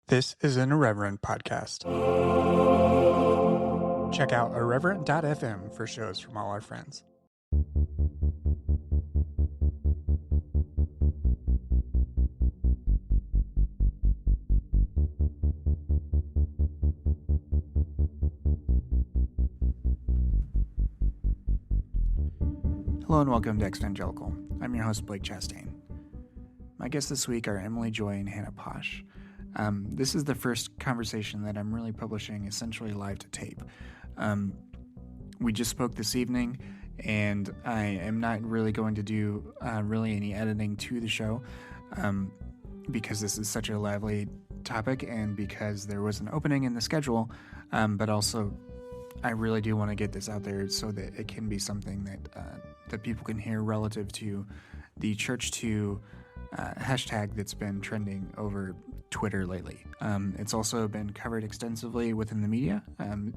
This is an Irreverent podcast. Check out irreverent.fm for shows from all our friends. Hello and welcome to Evangelical. I'm your host, Blake Chastain. My guests this week are Emily Joy and Hannah Paasch. This is the first conversation that I'm really publishing essentially live to tape. We just spoke this evening, and I am not really going to do really any editing to the show because this is such a lively topic and because there was an opening in the schedule, but also I really do want to get this out there so that it can be something that people can hear relative to the Church 2 hashtag that's been trending over Twitter lately. It's also been covered extensively within the media.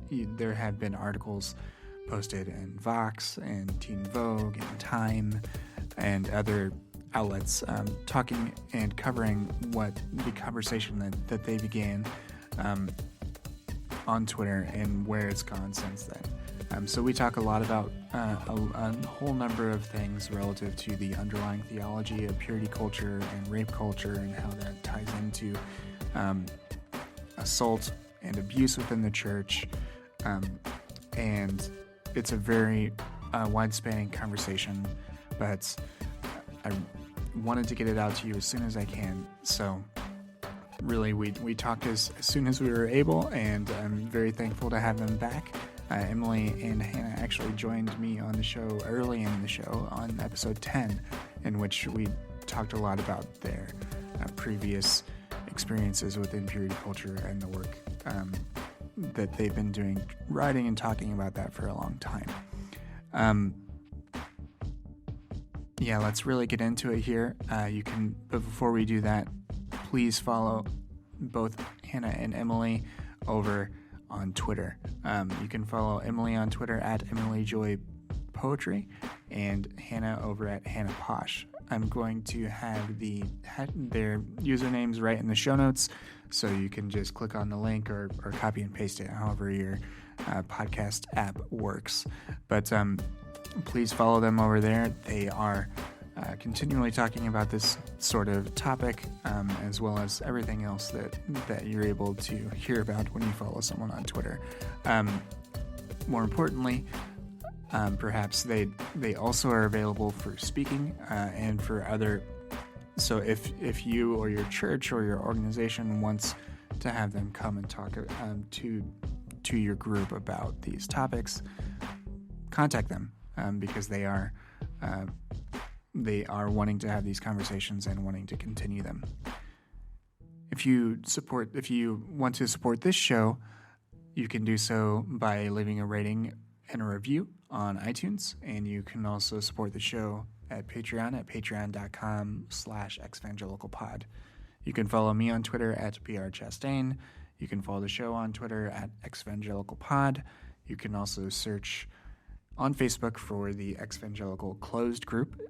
There have been articles posted in Vox and Teen Vogue and Time and other outlets talking and covering what the conversation that they began on Twitter and where it's gone since then. So we talk a lot about a whole number of things relative to the underlying theology of purity culture and rape culture and how that ties into assault and abuse within the church. And it's a very wide-spanning conversation, but I wanted to get it out to you as soon as I can. So really, we talked as soon as we were able, and I'm very thankful to have them back. Emily and Hannah actually joined me on the show early in the show on episode 10, in which we talked a lot about their previous experiences within purity culture and the work that they've been doing, writing and talking about that for a long time. Let's really get into it here. But before we do that, please follow both Hannah and Emily over on Twitter. You can follow Emily on Twitter at Emily Joy Poetry and Hannah over at Hannah Paasch. I'm going to have their usernames right in the show notes, so you can just click on the link or copy and paste it, however your podcast app works. But please follow them over there. They are continually talking about this sort of topic, as well as everything else that you're able to hear about when you follow someone on Twitter. More importantly, perhaps they also are available for speaking and for other. So if you or your church or your organization wants to have them come and talk to your group about these topics, contact them because they are wanting to have these conversations and wanting to continue them. If you want to support this show, you can do so by leaving a rating and a review on iTunes, and you can also support the show at Patreon at patreon.com/exvangelicalpod. You can follow me on Twitter at brchastain. You can follow the show on Twitter at exvangelicalpod. You can also search on Facebook for the Exvangelical Closed Group.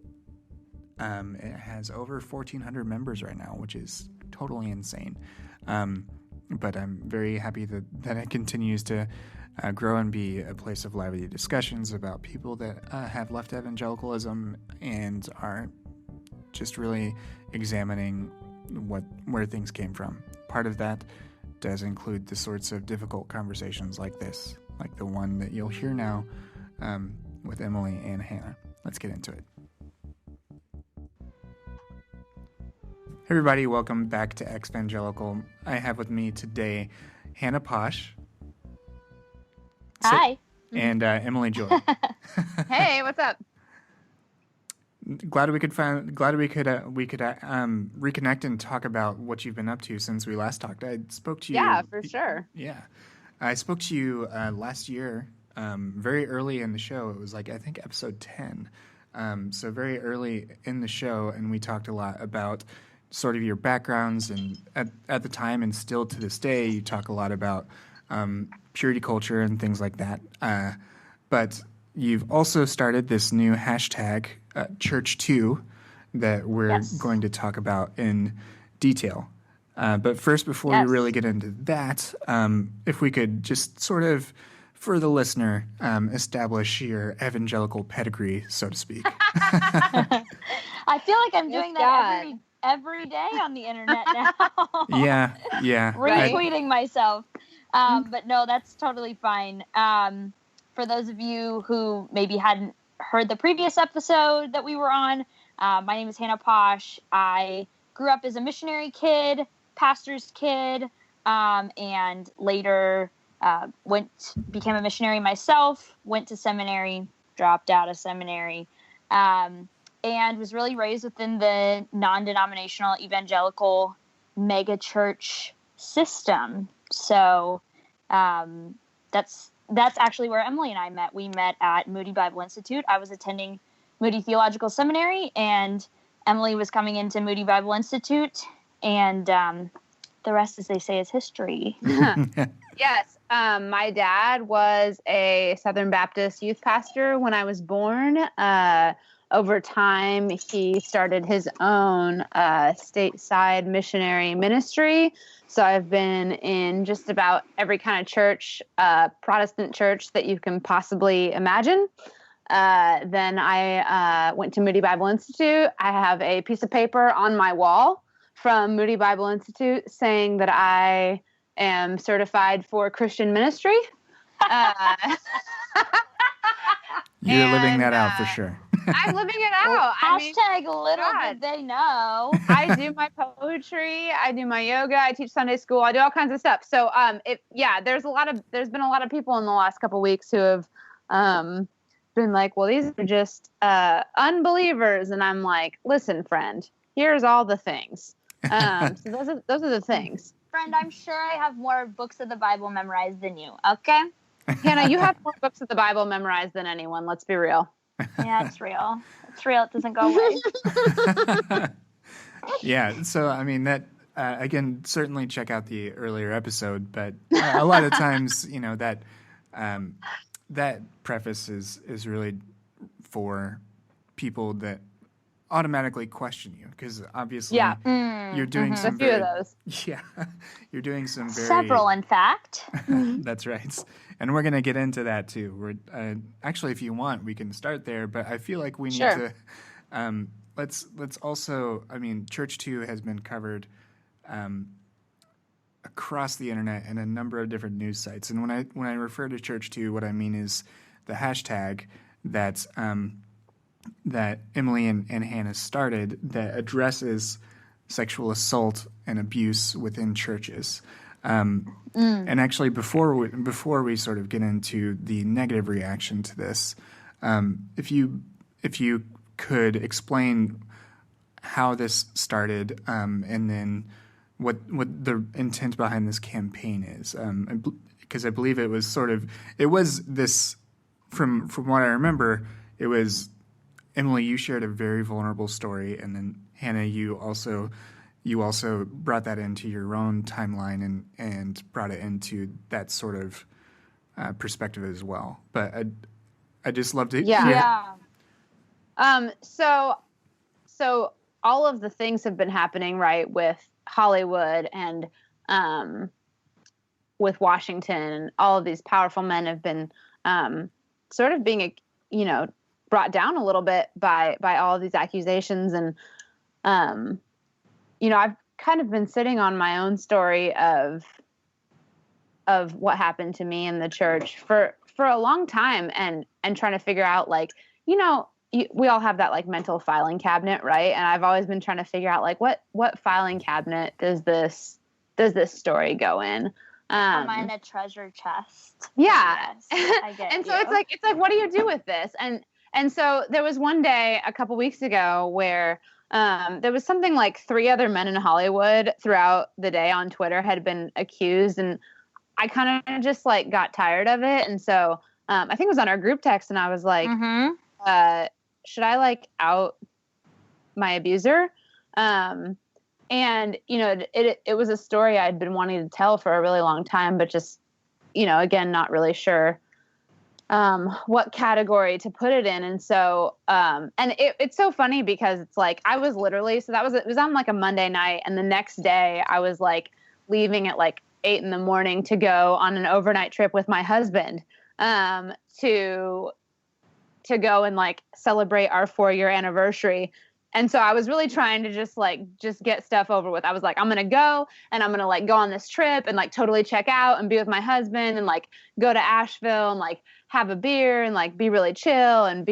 It has over 1,400 members right now, which is totally insane. But I'm very happy that it continues to grow and be a place of lively discussions about people that have left evangelicalism and are just really examining where things came from. Part of that does include the sorts of difficult conversations like this, like the one that you'll hear now with Emily and Hannah. Let's get into it. Hey everybody, welcome back to Evangelical. I have with me today Hannah Paasch. Hi. And Emily Joy. Hey, what's up? Glad we could reconnect and talk about what you've been up to since we last talked. I spoke to you. Yeah, for sure. Yeah, I spoke to you last year, very early in the show. It was I think episode 10. So very early in the show, and we talked a lot about sort of your backgrounds, and at the time and still to this day, you talk a lot about purity culture and things like that. But you've also started this new hashtag, Church 2, that we're going to talk about in detail. But first, before we really get into that, if we could just sort of, for the listener, establish your evangelical pedigree, so to speak. I feel like I'm doing that every day on the internet now. Yeah. Retweeting myself. But no, that's totally fine. For those of you who maybe hadn't heard the previous episode that we were on, my name is Hannah Paasch. I grew up as a missionary kid, pastor's kid, and later became a missionary myself, went to seminary, dropped out of seminary, and was really raised within the non-denominational evangelical mega church system. So that's actually where Emily and I met. We met at Moody Bible Institute. I was attending Moody Theological Seminary, and Emily was coming into Moody Bible Institute, and the rest, as they say, is history. Yes. My dad was a Southern Baptist youth pastor when I was born. Over time, he started his own stateside missionary ministry. So I've been in just about every kind of church, Protestant church that you can possibly imagine. Then I went to Moody Bible Institute. I have a piece of paper on my wall from Moody Bible Institute saying that I am certified for Christian ministry. You're living that out for sure. I'm living it out. Hashtag little did they know. I do my poetry. I do my yoga. I teach Sunday school. I do all kinds of stuff. So, there's been a lot of people in the last couple of weeks who have been like, well, these are just unbelievers. And I'm like, listen, friend, here's all the things. So those are the things. Friend, I'm sure I have more books of the Bible memorized than you. Okay? Hannah, you have more books of the Bible memorized than anyone. Let's be real. Yeah, it's real. It's real. It doesn't go away. Yeah. So, I mean, that, again, certainly check out the earlier episode, but a lot of times, that preface is really for people that automatically question you, because obviously you're doing some a few of those. Yeah, you're doing some very... Several, in fact. That's right. And we're going to get into that too. We're actually, if you want, we can start there, but I feel like we need to... let's also... I mean, Church 2 has been covered across the internet in a number of different news sites. And when I refer to Church 2, what I mean is the hashtag that Emily and Hannah started that addresses sexual assault and abuse within churches. And actually, before we sort of get into the negative reaction to this, if you could explain how this started, and then what the intent behind this campaign is, because I believe it was this from what I remember, it was Emily, you shared a very vulnerable story, and then Hannah, you also brought that into your own timeline and brought it into that sort of perspective as well. But I just love to hear. Yeah. So all of the things have been happening, right, with Hollywood and with Washington, and all of these powerful men have been sort of being, brought down a little bit by all of these accusations. And, I've kind of been sitting on my own story of what happened to me in the church for a long time, and trying to figure out, like, we all have that, like, mental filing cabinet, right? And I've always been trying to figure out, like, what filing cabinet does this story go in? Mine a treasure chest. Yeah. Yes, I get and so you. it's like, what do you do with this? And so there was one day a couple weeks ago where there was something like 3 other men in Hollywood throughout the day on Twitter had been accused, and I kind of just, like, got tired of it. And so I think it was on our group text, and I was like, should I, like, out my abuser? And, it was a story I'd been wanting to tell for a really long time, but just, again, not really sure what category to put it in. And so, and it's so funny because it's like, I was literally, so it was on like a Monday night. And the next day I was like leaving at like 8 a.m. to go on an overnight trip with my husband, to go and like celebrate our 4-year anniversary. And so I was really trying to just get stuff over with. I was like, I'm going to go and I'm going to like go on this trip and like totally check out and be with my husband and like go to Asheville and like have a beer and like be really chill and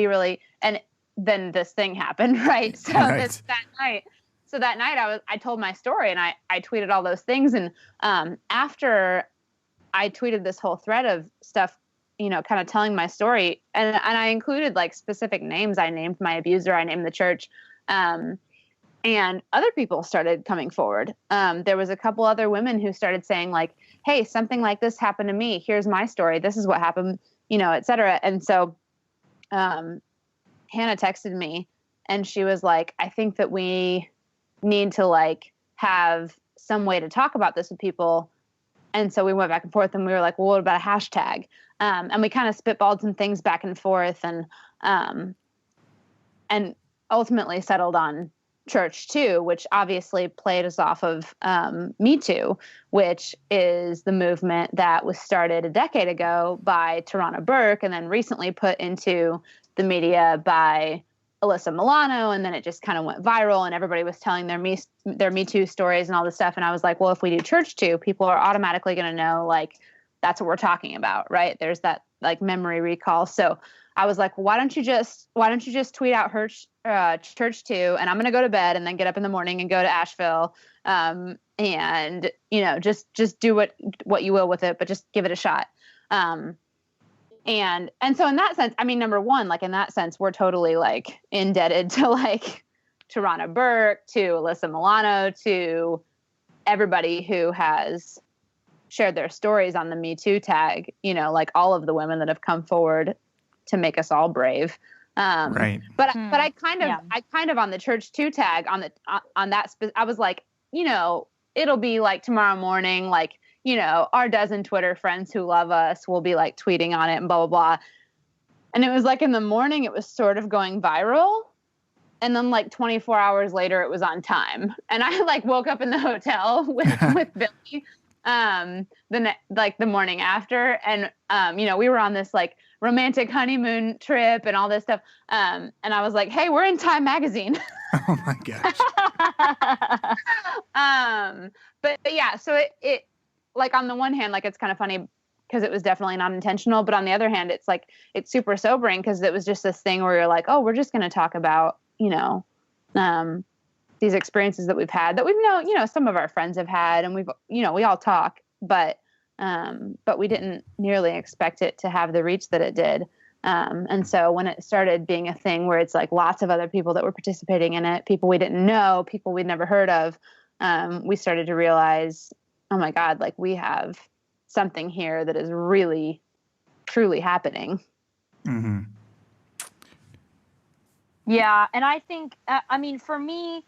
and then this thing happened. Right. So that night I told my story and I tweeted all those things. And, after I tweeted this whole thread of stuff, you know, kind of telling my story, and I included like specific names. I named my abuser, I named the church. And other people started coming forward. There was a couple other women who started saying like, hey, something like this happened to me. Here's my story. This is what happened, you know, et cetera. And so, Hannah texted me and she was like, I think that we need to like have some way to talk about this with people. And so we went back and forth and we were like, well, what about a hashtag? And we kind of spitballed some things back and forth and ultimately settled on Church Too, which obviously played us off of Me Too, which is the movement that was started a decade ago by Tarana Burke and then recently put into the media by Alyssa Milano. And then it just kind of went viral and everybody was telling their Me Too stories and all this stuff. And I was like, well, if we do Church Too, people are automatically going to know like that's what we're talking about, right? There's that like memory recall. So I was like, well, why don't you just tweet out her Church Too, and I'm going to go to bed and then get up in the morning and go to Asheville. And, you know, just do what you will with it, but just give it a shot. And so in that sense, I mean, number one, like in that sense, we're totally like indebted to like Tarana Burke, to Alyssa Milano, to everybody who has shared their stories on the Me Too tag, you know, like all of the women that have come forward to make us all brave. Right. But I kind of on the Church Too tag on that, I was like, you know, it'll be like tomorrow morning, like, you know, our dozen Twitter friends who love us will be like tweeting on it and blah, blah, blah. And it was like in the morning, it was sort of going viral. And then like 24 hours later, it was on Time. And I like woke up in the hotel with Billy, the morning after. And, you know, we were on this like romantic honeymoon trip and all this stuff. And I was like, hey, we're in Time magazine. Oh my gosh. But yeah, so it like on the one hand, like it's kind of funny because it was definitely not intentional. But on the other hand, it's like, it's super sobering because it was just this thing where you're like, oh, we're just going to talk about, you know, these experiences that we've had that we've you know, some of our friends have had and we've, you know, we all talk, but we didn't nearly expect it to have the reach that it did. And so when it started being a thing where it's like lots of other people that were participating in it, people we didn't know, people we'd never heard of, we started to realize, oh my God, like we have something here that is really, truly happening. Mm-hmm. Yeah. And I think, I mean, for me,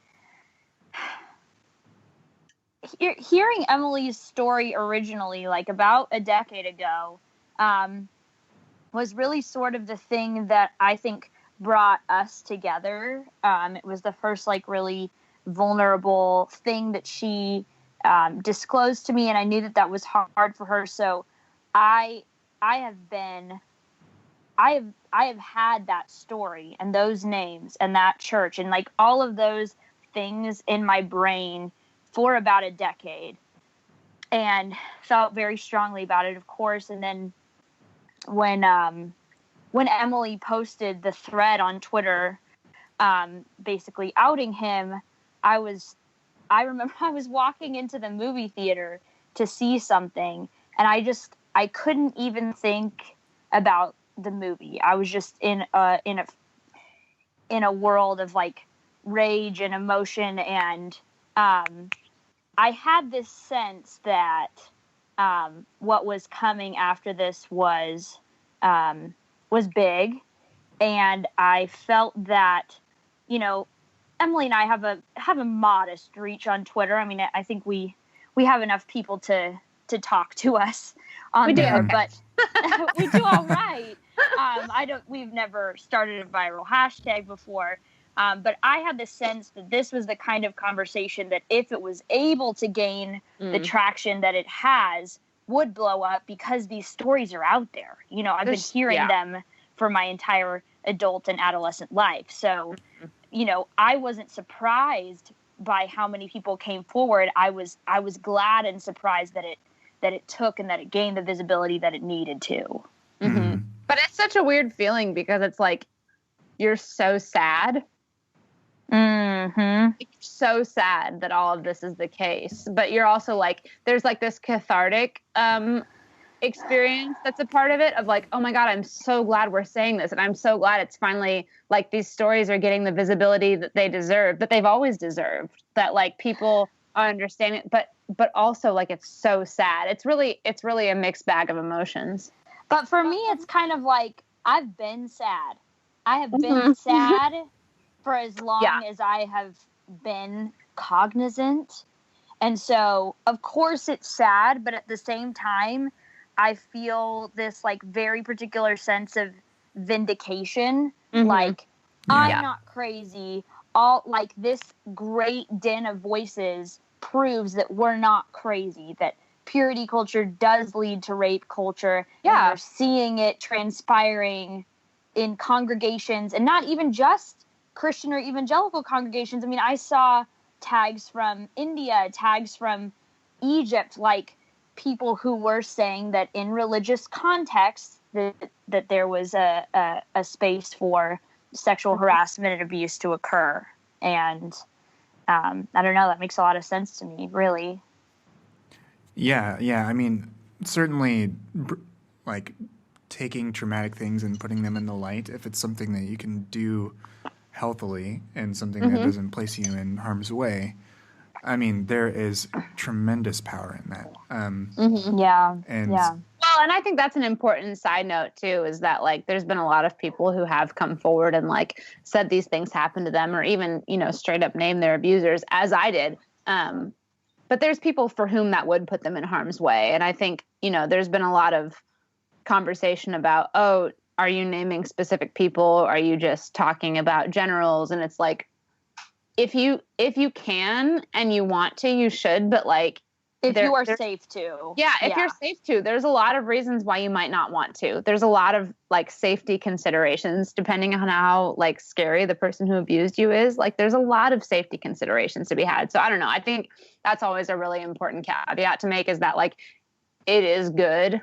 hearing Emily's story originally, like about a decade ago, was really sort of the thing that I think brought us together. It was the first like really vulnerable thing that she disclosed to me, and I knew that was hard for her. So I have had that story and those names and that church and like all of those things in my brain for about a decade and felt very strongly about it, of course. And then when Emily posted the thread on Twitter, basically outing him, I remember I was walking into the movie theater to see something and I couldn't even think about the movie. I was just in a world of like rage and emotion, and I had this sense that what was coming after this was big, and I felt that, you know, Emily and I have a modest reach on Twitter. I mean, I think we have enough people to talk to us on there, but we do all right. We've never started a viral hashtag before. But I had the sense that this was the kind of conversation that if it was able to gain the traction that it has, would blow up because these stories are out there. You know, I've been hearing them for my entire adult and adolescent life. So, you know, I wasn't surprised by how many people came forward. I was glad and surprised that it took and that it gained the visibility that it needed to. Mm-hmm. But it's such a weird feeling because it's like you're so sad. Mm-hmm. It's so sad that all of this is the case, but you're also like, there's like this cathartic experience that's a part of it of like, oh my God, I'm so glad we're saying this. And I'm so glad it's finally like these stories are getting the visibility that they deserve, that they've always deserved, that like people are understanding, but also like, it's so sad. It's really a mixed bag of emotions. But for me, it's kind of like, I've been sad. I have been sad for as long as I have been cognizant. And so, of course, it's sad, but at the same time, I feel this like very particular sense of vindication. Like, I'm not crazy. All like this great din of voices proves that we're not crazy, that purity culture does lead to rape culture. And we're seeing it transpiring in congregations, and not even just Christian or evangelical congregations. I mean, I saw tags from India, tags from Egypt, like people who were saying that in religious contexts that there was a space for sexual harassment and abuse to occur. And I don't know, that makes a lot of sense to me, really. Yeah. I mean, certainly, like taking traumatic things and putting them in the light, if it's something that you can do healthily and something that doesn't place you in harm's way, I mean, there is tremendous power in that. Well, and I think that's an important side note too, is that like there's been a lot of people who have come forward and like said these things happened to them, or even, you know, straight up name their abusers, as I did. But there's people for whom that would put them in harm's way. And I think, you know, there's been a lot of conversation about, oh, are you naming specific people? Are you just talking about generals? And it's like, if you can and you want to, you should. But like, if you are safe to. Yeah, if you're safe to, there's a lot of reasons why you might not want to. There's a lot of like safety considerations depending on how like scary the person who abused you is. Like there's a lot of safety considerations to be had. So I don't know. I think that's always a really important caveat to make, is that like it is good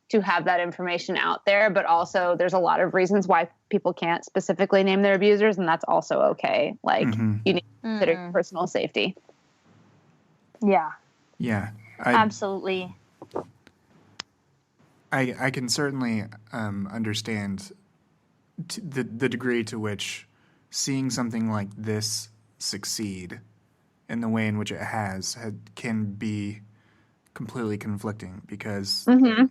to have that information out there, but also there's a lot of reasons why people can't specifically name their abusers, and that's also okay. Like you need to consider your personal safety. Yeah, absolutely. I can certainly understand the degree to which seeing something like this succeed in the way in which it has can be completely conflicting, because I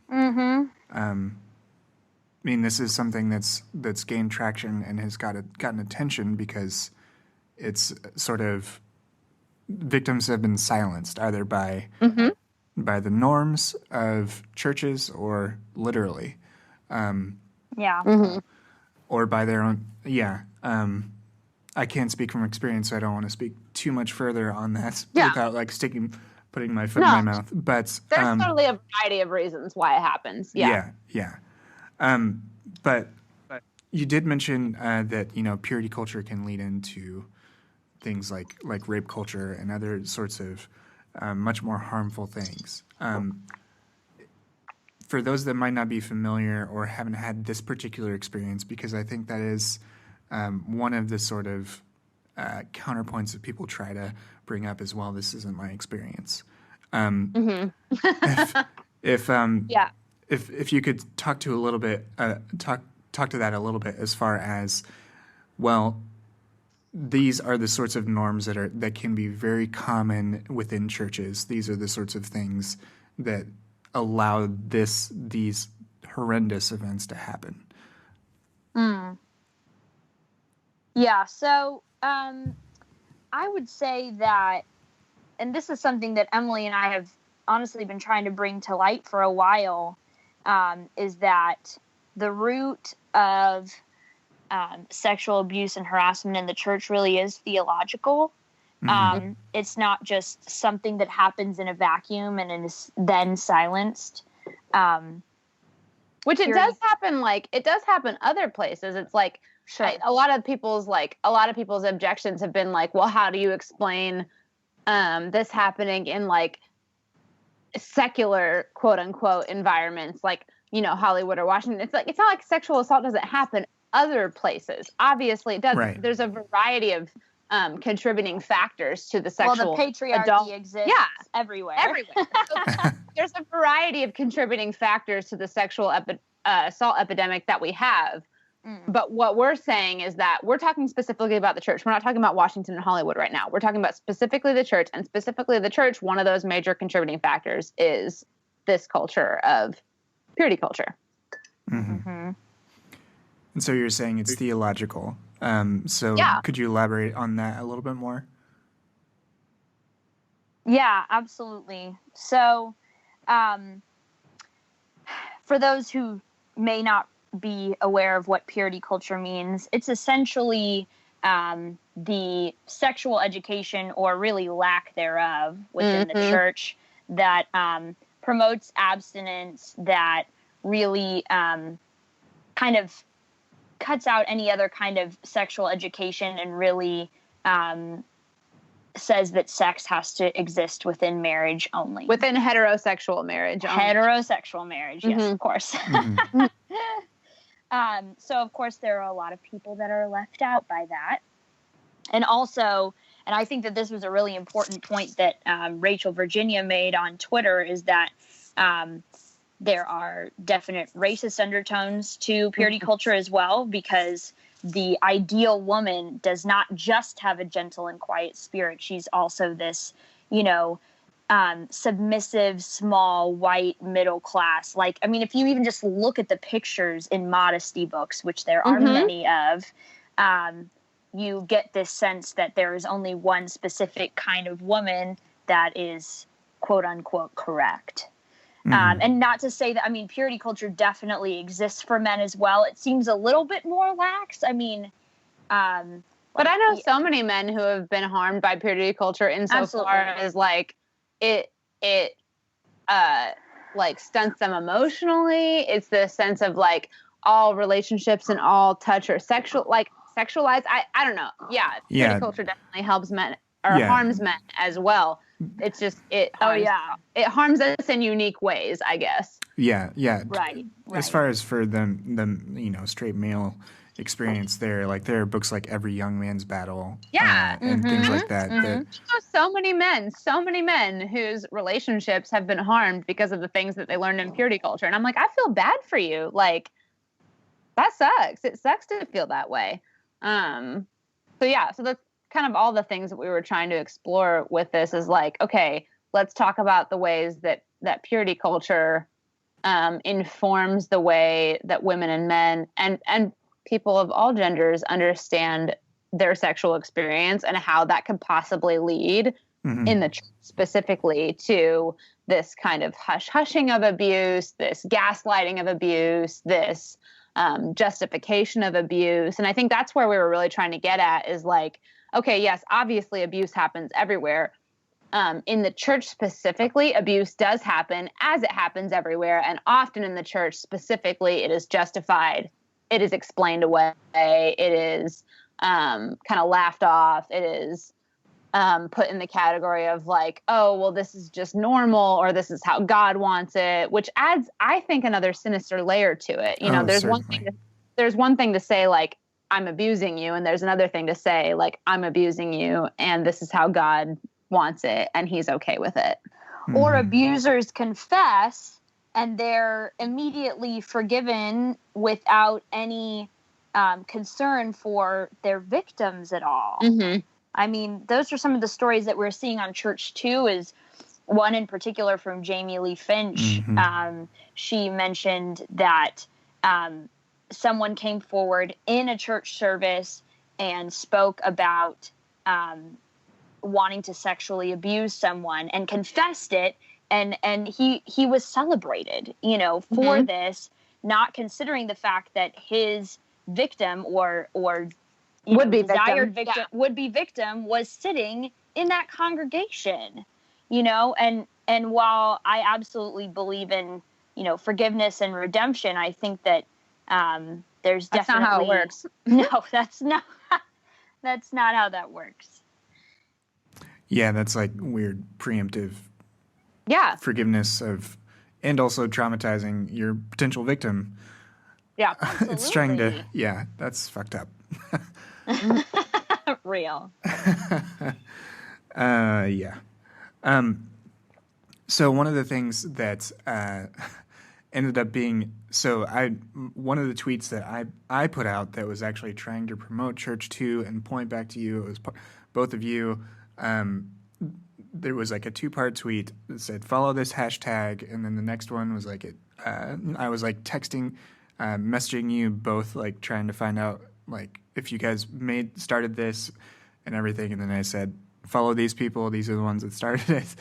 mean, this is something that's gained traction and has gotten attention because it's sort of, victims have been silenced either by the norms of churches or literally, or by their own. I can't speak from experience, so I don't want to speak too much further on that without like putting my foot in my mouth. But there's totally a variety of reasons why it happens. But you did mention that, you know, purity culture can lead into things like rape culture and other sorts of much more harmful things. For those that might not be familiar or haven't had this particular experience, because I think that is one of the sort of counterpoints that people try to bring up as well. This isn't my experience. If you could talk to a little bit, talk to that a little bit, as far as, well, these are the sorts of norms that can be very common within churches. These are the sorts of things that allow these horrendous events to happen. Yeah, so I would say that, and this is something that Emily and I have honestly been trying to bring to light for a while, is that the root of sexual abuse and harassment in the church really is theological. It's not just something that happens in a vacuum and is then silenced. Which it does happen. Like, it does happen other places. It's like, sure. A lot of people's objections have been like, well, how do you explain this happening in like secular quote unquote environments, like, you know, Hollywood or Washington? It's like, it's not like sexual assault doesn't happen other places. Obviously it does. Right. There's a variety of contributing factors to the sexual. Well, the patriarchy exists everywhere. So there's a variety of contributing factors to the sexual assault epidemic that we have. But what we're saying is that we're talking specifically about the church. We're not talking about Washington and Hollywood right now. We're talking about specifically the church, and specifically the church. One of those major contributing factors is this culture of purity culture. And so you're saying it's theological. Could you elaborate on that a little bit more? Yeah, absolutely. So, for those who may not be aware of what purity culture means, it's essentially the sexual education, or really lack thereof, within the church that promotes abstinence, that really kind of cuts out any other kind of sexual education, and really says that sex has to exist within marriage only. Within heterosexual marriage only. Heterosexual marriage, yes, of course. So, of course, there are a lot of people that are left out by that. And also, and I think that this was a really important point that Rachel Virginia made on Twitter, is that there are definite racist undertones to purity culture as well, because the ideal woman does not just have a gentle and quiet spirit. She's also this, you know, submissive, small, white, middle class. Like, I mean, if you even just look at the pictures in modesty books, which there are many of, you get this sense that there is only one specific kind of woman that is quote unquote correct. And not to say that, I mean, purity culture definitely exists for men as well. It seems a little bit more lax. I mean, but I know so many men who have been harmed by purity culture insofar as like it like stunts them emotionally. It's the sense of like all relationships and all touch are sexualized. I don't know. Yeah. Purity culture definitely helps men or harms men as well. It's just, it harms us in unique ways, I guess. Yeah. Right. As far as for the you know, straight male experience, there are books like Every Young Man's Battle, and things like that. So many men whose relationships have been harmed because of the things that they learned in purity culture, and I'm like, I feel bad for you. Like, that sucks. It sucks to feel that way. So that's kind of all the things that we were trying to explore with this, is like, okay, let's talk about the ways that purity culture informs the way that women and men and people of all genders understand their sexual experience, and how that could possibly lead in the church specifically to this kind of hushing of abuse, this gaslighting of abuse, this justification of abuse. And I think that's where we were really trying to get at, is like, okay, yes, obviously abuse happens everywhere. In the church specifically, abuse does happen, as it happens everywhere. And often in the church specifically, it is justified. It is explained away. It is kind of laughed off. It is put in the category of like, oh, well, this is just normal, or this is how God wants it, which adds, I think, another sinister layer to it. You know, there's one thing to say, like, I'm abusing you, and there's another thing to say, like, I'm abusing you, and this is how God wants it, and he's okay with it. Or abusers confess, and they're immediately forgiven without any concern for their victims at all. I mean, those are some of the stories that we're seeing on Church Too, is one in particular from Jamie Lee Finch. She mentioned that someone came forward in a church service and spoke about wanting to sexually abuse someone, and confessed it, and he was celebrated, you know, for this, not considering the fact that his victim or Would-be victim was sitting in that congregation, and while I absolutely believe in, forgiveness and redemption, I think that there's That's definitely not how it works. No, that's not how that works. Yeah, that's like weird preemptive forgiveness of, and also traumatizing your potential victim. Yeah, absolutely. It's trying to, that's fucked up. Real. Yeah. So one of the things that ended up being, one of the tweets that I put out that was actually trying to promote Church 2 and point back to you, it was both of you. There was like a 2-part tweet that said, follow this hashtag. And then the next one was like, I was like texting, messaging you both, like trying to find out like if you guys started this and everything. And then I said, follow these people. These are the ones that started it.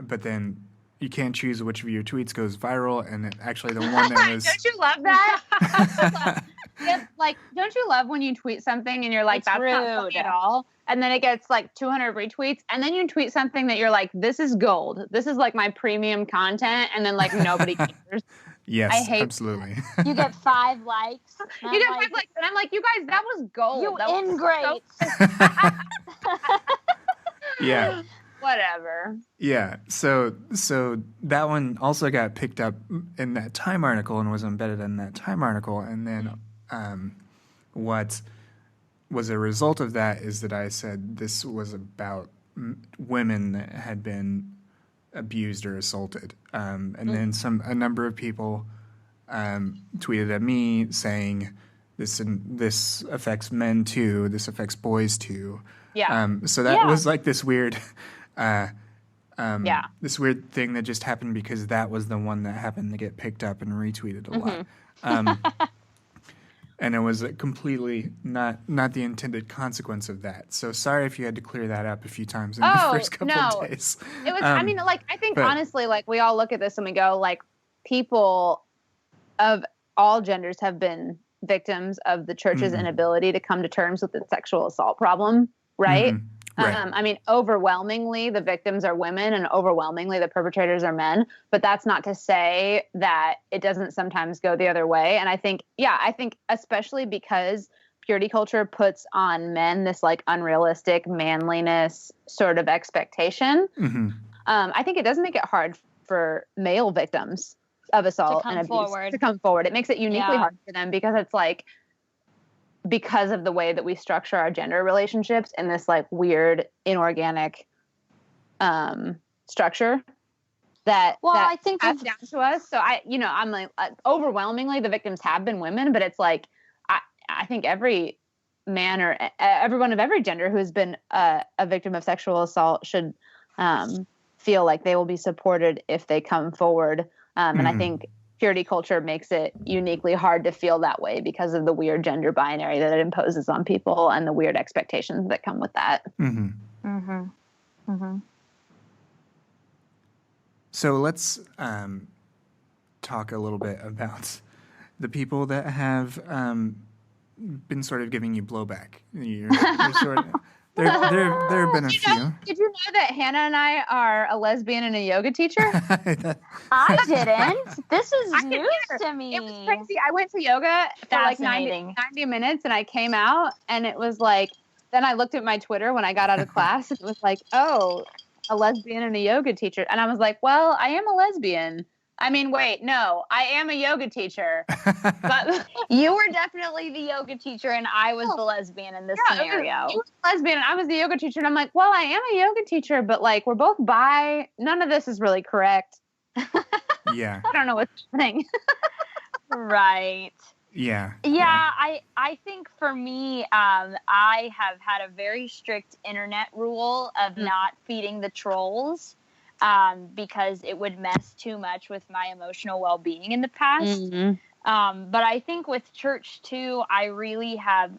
But then you can't choose which of your tweets goes viral. And actually the one that was... Don't you love that? Don't you love when you tweet something and you're like, that's rude. not funny at all? And then it gets like 200 retweets. And then you tweet something that you're like, this is gold. This is like my premium content. And then like nobody cares. Yes, I hate absolutely. You get 5 likes. You get 5 likes. And I'm like, you guys, that was gold. You that ingrates. Yeah. Whatever. Yeah. So that one also got picked up in that Time article and was embedded in that Time article. And then what was a result of that is that I said this was about women that had been abused or assaulted. And then a number of people tweeted at me saying this affects men too. This affects boys too. Yeah. So that was like this weird... this weird thing that just happened because that was the one that happened to get picked up and retweeted a lot. And it was completely not the intended consequence of that. So sorry if you had to clear that up a few times in the first couple of days. It was, I think honestly, like we all look at this and we go like, people of all genders have been victims of the church's inability to come to terms with the sexual assault problem, right? Right. Overwhelmingly the victims are women and overwhelmingly the perpetrators are men, but that's not to say that it doesn't sometimes go the other way. And I think especially because purity culture puts on men this like unrealistic manliness sort of expectation. I think it does make it hard for male victims of assault and abuse to come forward. It makes it uniquely hard for them because it's like, because of the way that we structure our gender relationships in this like weird inorganic structure that I think passed down to us. So I'm like overwhelmingly the victims have been women, but it's like I think every man or everyone of every gender who has been a victim of sexual assault should feel like they will be supported if they come forward. And I think purity culture makes it uniquely hard to feel that way because of the weird gender binary that it imposes on people and the weird expectations that come with that. So let's talk a little bit about the people that have been sort of giving you blowback. You're sort of, there have been a few. Did you know that Hannah and I are a lesbian and a yoga teacher? I didn't. This is news to me. It was crazy. I went to yoga for like 90 minutes and I came out and it was like, then I looked at my Twitter when I got out of class and it was like, oh, a lesbian and a yoga teacher. And I was like, well, I am a lesbian. I mean, wait, no, I am a yoga teacher. But you were definitely the yoga teacher and I was the lesbian in this scenario. You were the lesbian and I was the yoga teacher. And I'm like, well, I am a yoga teacher, but like, we're both bi. None of this is really correct. Yeah. I don't know what's happening. Right. Yeah. Yeah. I think for me, I have had a very strict internet rule of not feeding the trolls. Because it would mess too much with my emotional well-being in the past. But I think with church too, I really have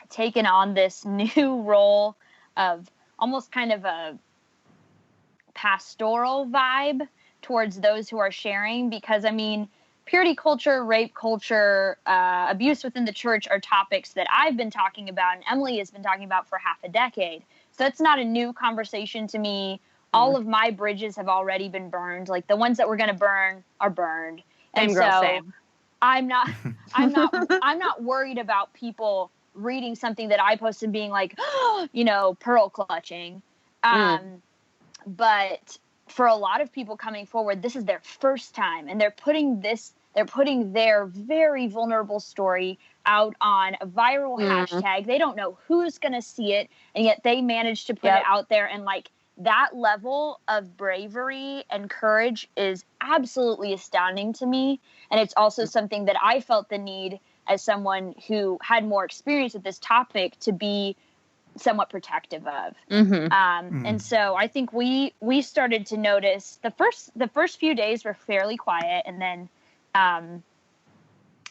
taken on this new role of almost kind of a pastoral vibe towards those who are sharing, because I mean, purity culture, rape culture, abuse within the church are topics that I've been talking about and Emily has been talking about for half a decade. So it's not a new conversation to me. All of my bridges have already been burned. Like the ones that we're going to burn are burned. And Same. I'm not worried about people reading something that I posted and being like, pearl clutching. But for a lot of people coming forward, this is their first time, and they're putting their very vulnerable story out on a viral hashtag. They don't know who's going to see it, and yet they managed to put it out there. And like that level of bravery and courage is absolutely astounding to me. And it's also something that I felt the need, as someone who had more experience with this topic, to be somewhat protective of. And so I think we started to notice the first few days were fairly quiet, and then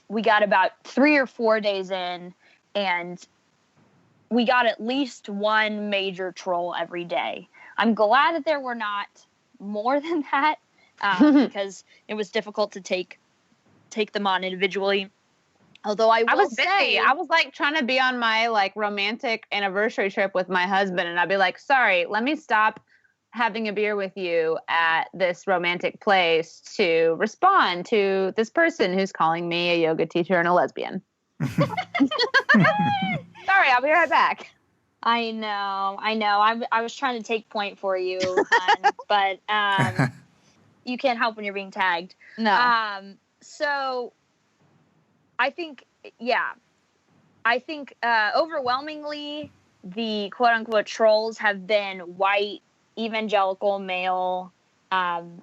we got about 3 or 4 days in, and we got at least one major troll every day. I'm glad that there were not more than that, because it was difficult to take them on individually. Although I was busy. I was like trying to be on my like romantic anniversary trip with my husband, and I'd be like, sorry, let me stop having a beer with you at this romantic place to respond to this person who's calling me a yoga teacher and a lesbian. Sorry, I'll be right back. I know. I was trying to take point for you, hon, but you can't help when you're being tagged. No. So I think overwhelmingly the quote unquote trolls have been white evangelical male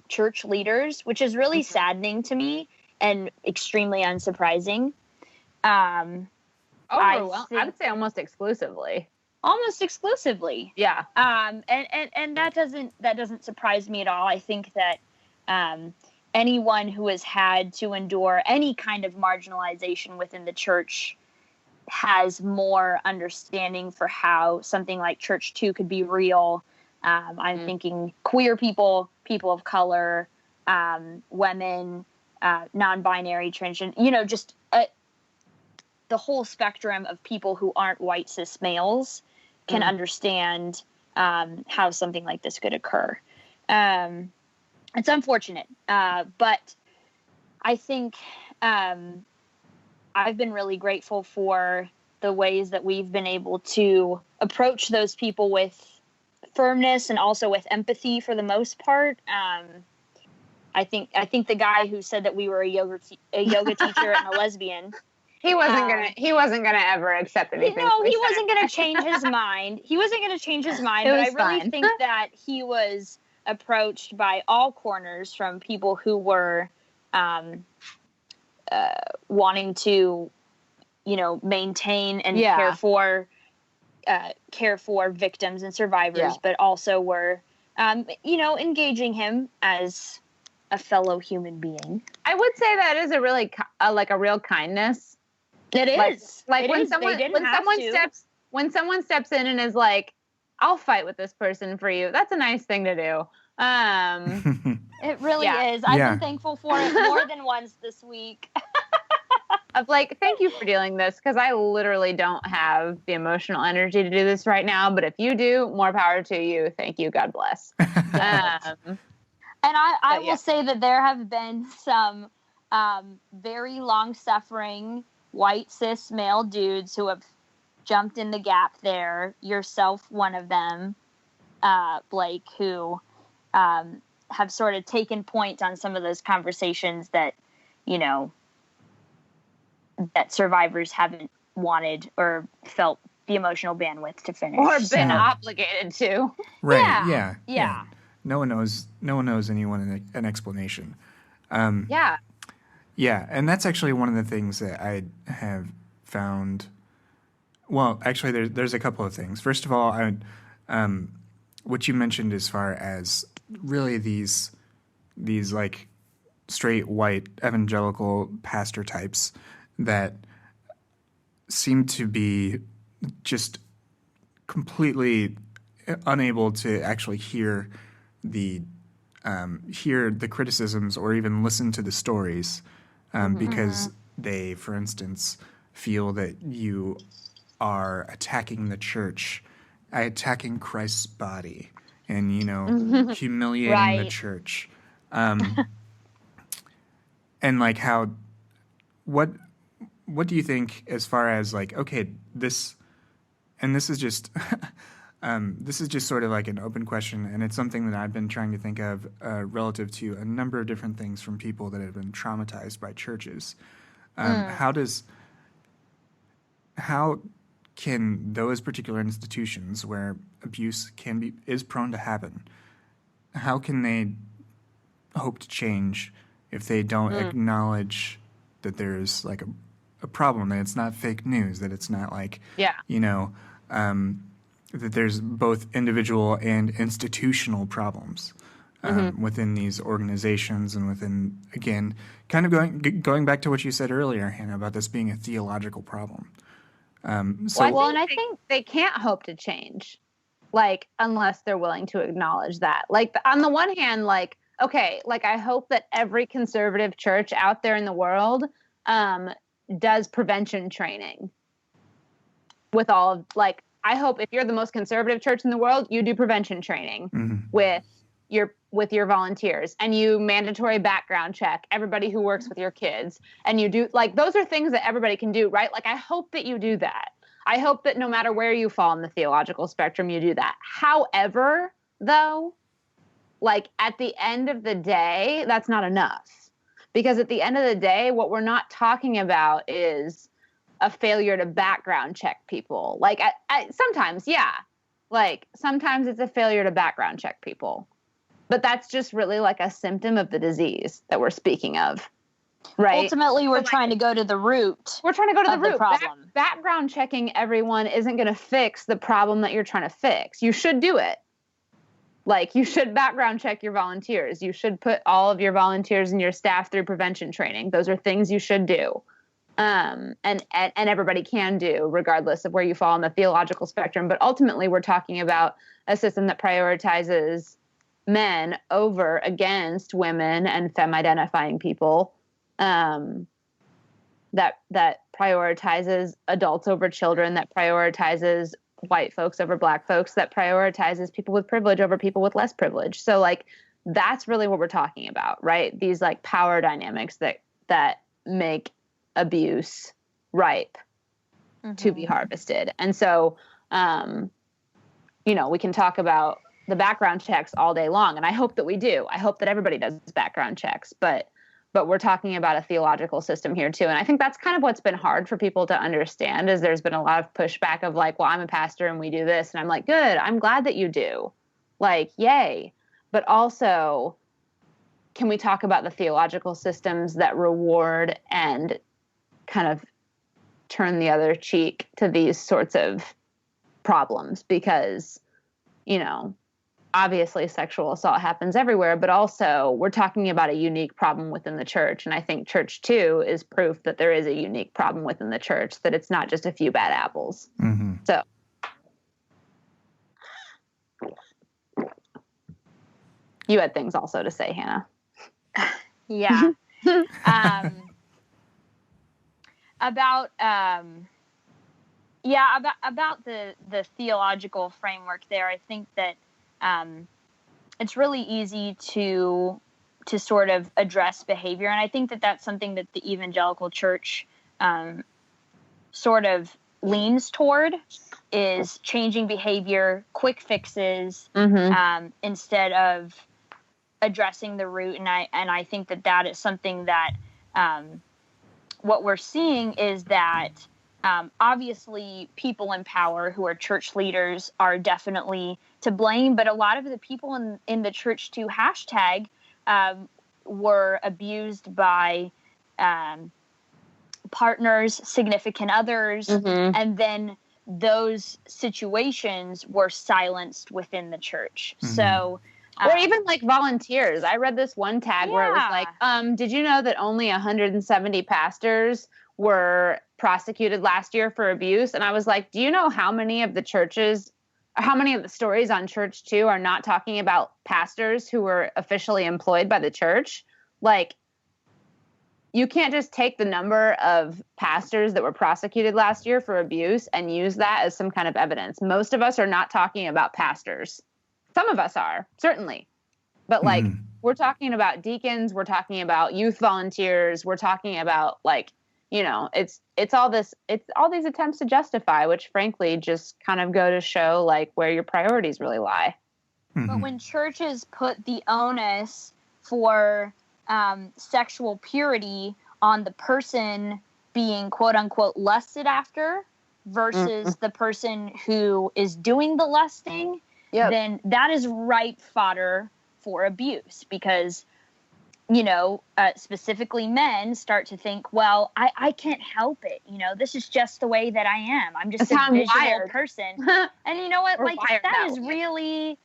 church leaders, which is really saddening to me and extremely unsurprising. I would say almost exclusively. Almost exclusively. Yeah. And that doesn't surprise me at all. I think that anyone who has had to endure any kind of marginalization within the church has more understanding for how something like Church 2 could be real. I'm thinking queer people, people of color, women, non-binary, transgender, just the whole spectrum of people who aren't white cis males can understand how something like this could occur. It's unfortunate, but I think I've been really grateful for the ways that we've been able to approach those people with firmness and also with empathy for the most part. I think the guy who said that we were a yoga teacher and a lesbian, he wasn't gonna ever accept anything. No, he wasn't gonna change his mind. But I really think that he was approached by all corners, from people who were wanting to, maintain and care for victims and survivors, but also were, engaging him as a fellow human being. I would say that is a really like a real kindness. It is. Like when someone steps in and is like, I'll fight with this person for you. That's a nice thing to do. It really is. I've been thankful for it more than once this week. Of like, thank you for dealing this, because I literally don't have the emotional energy to do this right now. But if you do, more power to you. Thank you. God bless. And I will say that there have been some very long-suffering white cis male dudes who have jumped in the gap there. Yourself, one of them, Blake, who have sort of taken point on some of those conversations that, that survivors haven't wanted or felt the emotional bandwidth to finish. Or been obligated to. Right. Yeah. No one knows anyone an explanation. Yeah, and that's actually one of the things that I have found. Well, actually, there's a couple of things. First of all, what you mentioned as far as really these like straight white evangelical pastor types that seem to be just completely unable to actually hear the hear the criticisms or even listen to the stories because they, for instance, feel that you are attacking the church, attacking Christ's body, and, humiliating the church. And like what do you think as far as like, okay, this is just this is just sort of like an open question, and it's something that I've been trying to think of relative to a number of different things from people that have been traumatized by churches. How can those particular institutions where abuse is prone to happen, how can they hope to change if they don't acknowledge that there's like a problem, that it's not fake news, that it's not like, that there's both individual and institutional problems within these organizations, and within, again, kind of going back to what you said earlier, Hannah, about this being a theological problem. And I think they can't hope to change, like, unless they're willing to acknowledge that. Like, on the one hand, like, okay, like, I hope that every conservative church out there in the world does prevention training with all of, like, I hope if you're the most conservative church in the world, you do prevention training with your volunteers, and you mandatory background check everybody who works with your kids, and you do, like, those are things that everybody can do, right? Like, I hope that you do that. I hope that no matter where you fall in the theological spectrum, you do that. However, though, like, at the end of the day, that's not enough, because at the end of the day, what we're not talking about is a failure to background check people. Like, sometimes, yeah, like, sometimes it's a failure to background check people, but that's just really like a symptom of the disease that we're speaking of, right? Ultimately, we're trying to go to the root. We're trying to go to the root. Problem. Background checking everyone isn't going to fix the problem that you're trying to fix. You should do it. Like, you should background check your volunteers. You should put all of your volunteers and your staff through prevention training. Those are things you should do. And everybody can do, regardless of where you fall on the theological spectrum. But ultimately, we're talking about a system that prioritizes men over against women and femme-identifying people, that prioritizes adults over children, that prioritizes white folks over black folks, that prioritizes people with privilege over people with less privilege. So, like, that's really what we're talking about, right? These, like, power dynamics that make abuse ripe to be harvested. And so, we can talk about the background checks all day long, and I hope that we do. I hope that everybody does background checks, but we're talking about a theological system here too. And I think that's kind of what's been hard for people to understand, is there's been a lot of pushback of like, well, I'm a pastor and we do this. And I'm like, good, I'm glad that you do. Like, yay. But also, can we talk about the theological systems that reward and kind of turn the other cheek to these sorts of problems? Because, obviously sexual assault happens everywhere, but also we're talking about a unique problem within the church. And I think Church 2 is proof that there is a unique problem within the church, that it's not just a few bad apples. So. You had things also to say, Hannah. Yeah. About the theological framework there, I think that it's really easy to sort of address behavior. And I think that that's something that the evangelical church sort of leans toward, is changing behavior, quick fixes, instead of addressing the root. And I think that is something that what we're seeing is that obviously people in power who are church leaders are definitely to blame, but a lot of the people in the Church 2 hashtag were abused by partners, significant others, and then those situations were silenced within the church. So, or even like volunteers. I read this one tag where it was like, did you know that only 170 pastors were prosecuted last year for abuse? And I was like, do you know how many of the churches how many of the stories on Church 2 are not talking about pastors who were officially employed by the church? Like, you can't just take the number of pastors that were prosecuted last year for abuse and use that as some kind of evidence. Most of us are not talking about pastors. Some of us are, certainly. But like, we're talking about deacons, we're talking about youth volunteers, we're talking about like, you know, it's all these attempts to justify, which frankly just kind of go to show like where your priorities really lie. But when churches put the onus for sexual purity on the person being quote unquote lusted after versus the person who is doing the lusting, then that is ripe fodder for abuse, because, you know, specifically men start to think, well, I can't help it. You know, this is just the way that I am. I'm just a visual person. And you know what? Like, that is really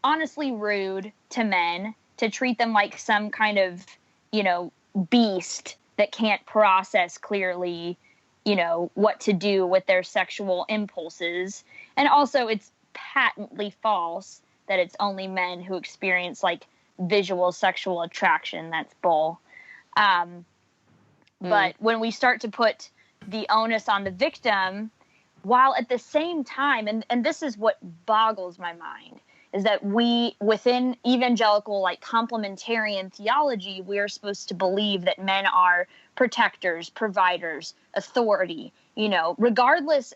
honestly rude to men, to treat them like some kind of, you know, beast that can't process clearly, you know, what to do with their sexual impulses. And also, it's patently false that it's only men who experience like visual sexual attraction. That's bull. But when we start to put the onus on the victim, while at the same time, and this is what boggles my mind, is that we, within evangelical, like, complementarian theology, we are supposed to believe that men are protectors, providers, authority, you know, regardless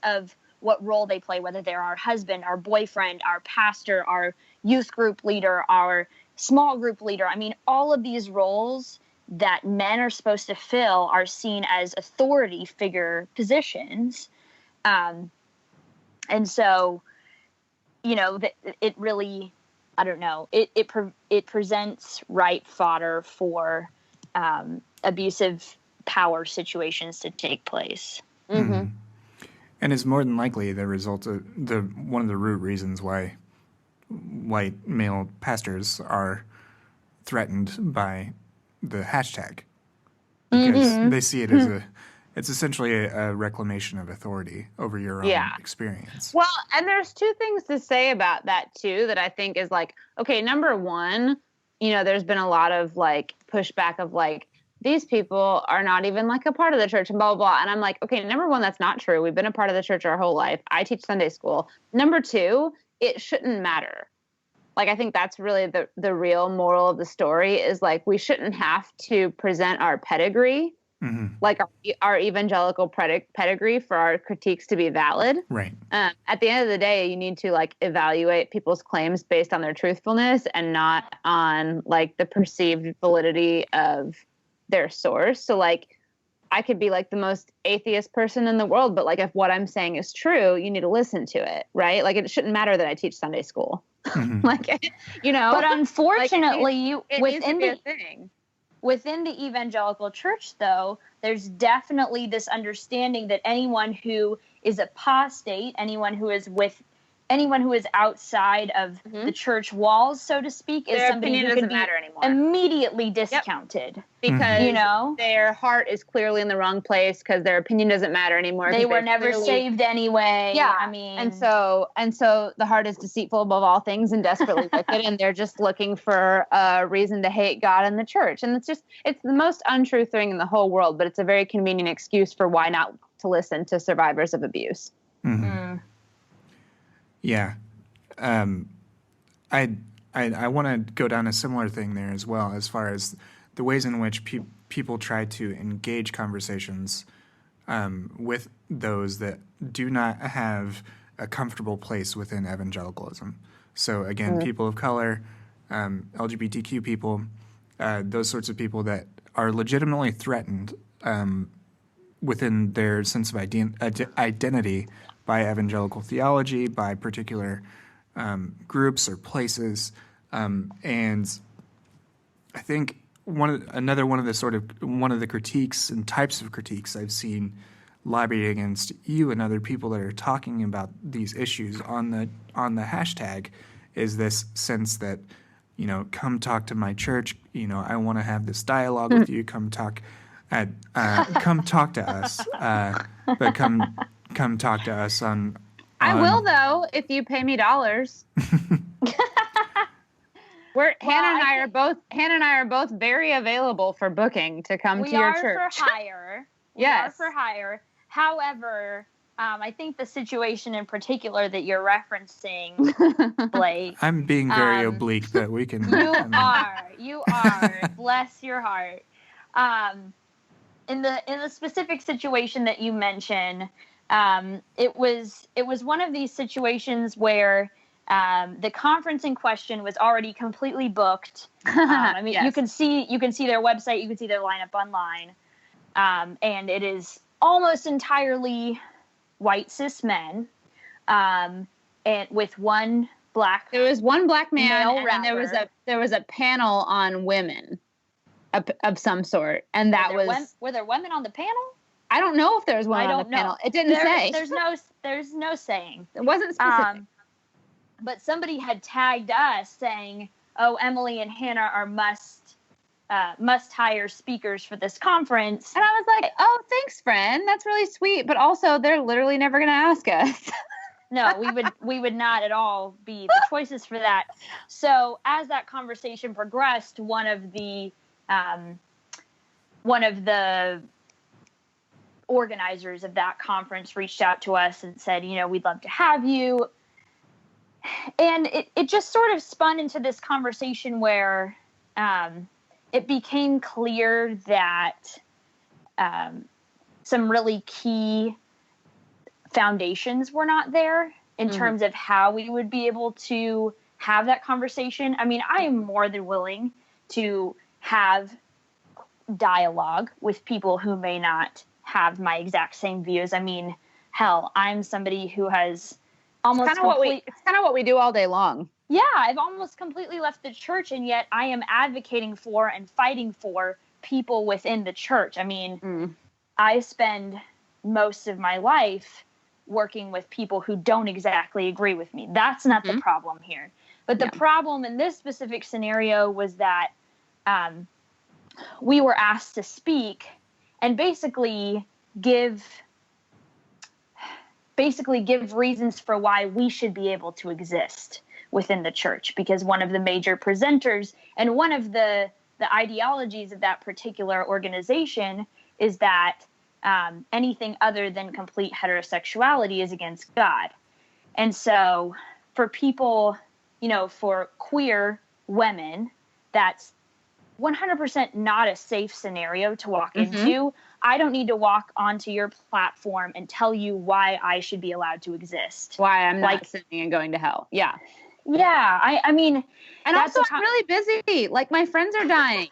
of what role they play, whether they're our husband, our boyfriend, our pastor, our youth group leader, our small group leader. I mean, all of these roles that men are supposed to fill are seen as authority figure positions. And so, you know, it really, I don't know, it presents ripe fodder for abusive power situations to take place. And it's more than likely the result of one of the root reasons why white male pastors are threatened by the hashtag, because they see it as it's essentially a reclamation of authority over your own experience. Well, and there's two things to say about that too that I think is like, okay, number one, you know, there's been a lot of like pushback of like, these people are not even like a part of the church and blah, blah, blah. And I'm like, okay, number one, that's not true. We've been a part of the church our whole life. I teach Sunday school. Number two, it shouldn't matter. Like, I think that's really the real moral of the story is like, we shouldn't have to present our pedigree, like our evangelical pedigree for our critiques to be valid. Right. At the end of the day, you need to like evaluate people's claims based on their truthfulness and not on like the perceived validity of their source. So like, I could be like the most atheist person in the world, but like if what I'm saying is true, you need to listen to it, right? Like it shouldn't matter that I teach Sunday school. Like, you know, but unfortunately, like, within the evangelical church, though, there's definitely this understanding that anyone who is apostate, anyone who is outside of the church walls, so to speak, is somebody who can be immediately discounted. Because, you know, their heart is clearly in the wrong place because their opinion doesn't matter anymore. They were never saved anyway. Yeah. I mean, and so the heart is deceitful above all things and desperately wicked, and they're just looking for a reason to hate God and the church. And it's the most untrue thing in the whole world, but it's a very convenient excuse for why not to listen to survivors of abuse. Yeah. I want to go down a similar thing there as well, as far as the ways in which people try to engage conversations with those that do not have a comfortable place within evangelicalism. So again, people of color, LGBTQ people, those sorts of people that are legitimately threatened within their sense of identity by evangelical theology, by particular groups or places, and I think one of the critiques and types of critiques I've seen lobbied against you and other people that are talking about these issues on the hashtag is this sense that, you know, come talk to my church, you know, I want to have this dialogue with you, come talk to us, but come talk to us on I will though if you pay me dollars. Hannah and I are both very available for booking to come to your church. We are for hire. We are for hire. However, I think the situation in particular that you're referencing, Blake. I'm being very oblique that we can. You are. Bless your heart. In the specific situation that you mentioned, it was one of these situations where the conference in question was already completely booked. I mean, yes. you can see their website, you can see their lineup online, and it is almost entirely white cis men, and with one black. There was one black man, and then there was a panel on women of some sort, and were there women on the panel? I don't know if there was one on the panel. It didn't say. There's no saying. It wasn't specific. But somebody had tagged us saying, "Oh, Emily and Hannah are must hire speakers for this conference." And I was like, "Oh, thanks, friend. That's really sweet." But also, they're literally never going to ask us. No, we would not at all be the choices for that. So as that conversation progressed, one of the organizers of that conference reached out to us and said, "We'd love to have you." And it just sort of spun into this conversation where it became clear that some really key foundations were not there in terms of how we would be able to have that conversation. I mean, I am more than willing to have dialogue with people who may not have my exact same views. I mean, hell, I'm somebody who has almost it's kind of what we do all day long. Yeah, I've almost completely left the church, and yet I am advocating for and fighting for people within the church. I mean, I spend most of my life working with people who don't exactly agree with me. That's not the problem here. But the problem in this specific scenario was that we were asked to speak and basically give reasons for why we should be able to exist within the church, because one of the major presenters and one of the ideologies of that particular organization is that anything other than complete heterosexuality is against God. And so for people, for queer women, that's 100% not a safe scenario to walk into. I don't need to walk onto your platform and tell you why I should be allowed to exist. Why I'm not sinning and going to hell. Yeah. Yeah. I mean, and also I'm really busy. Like, my friends are dying.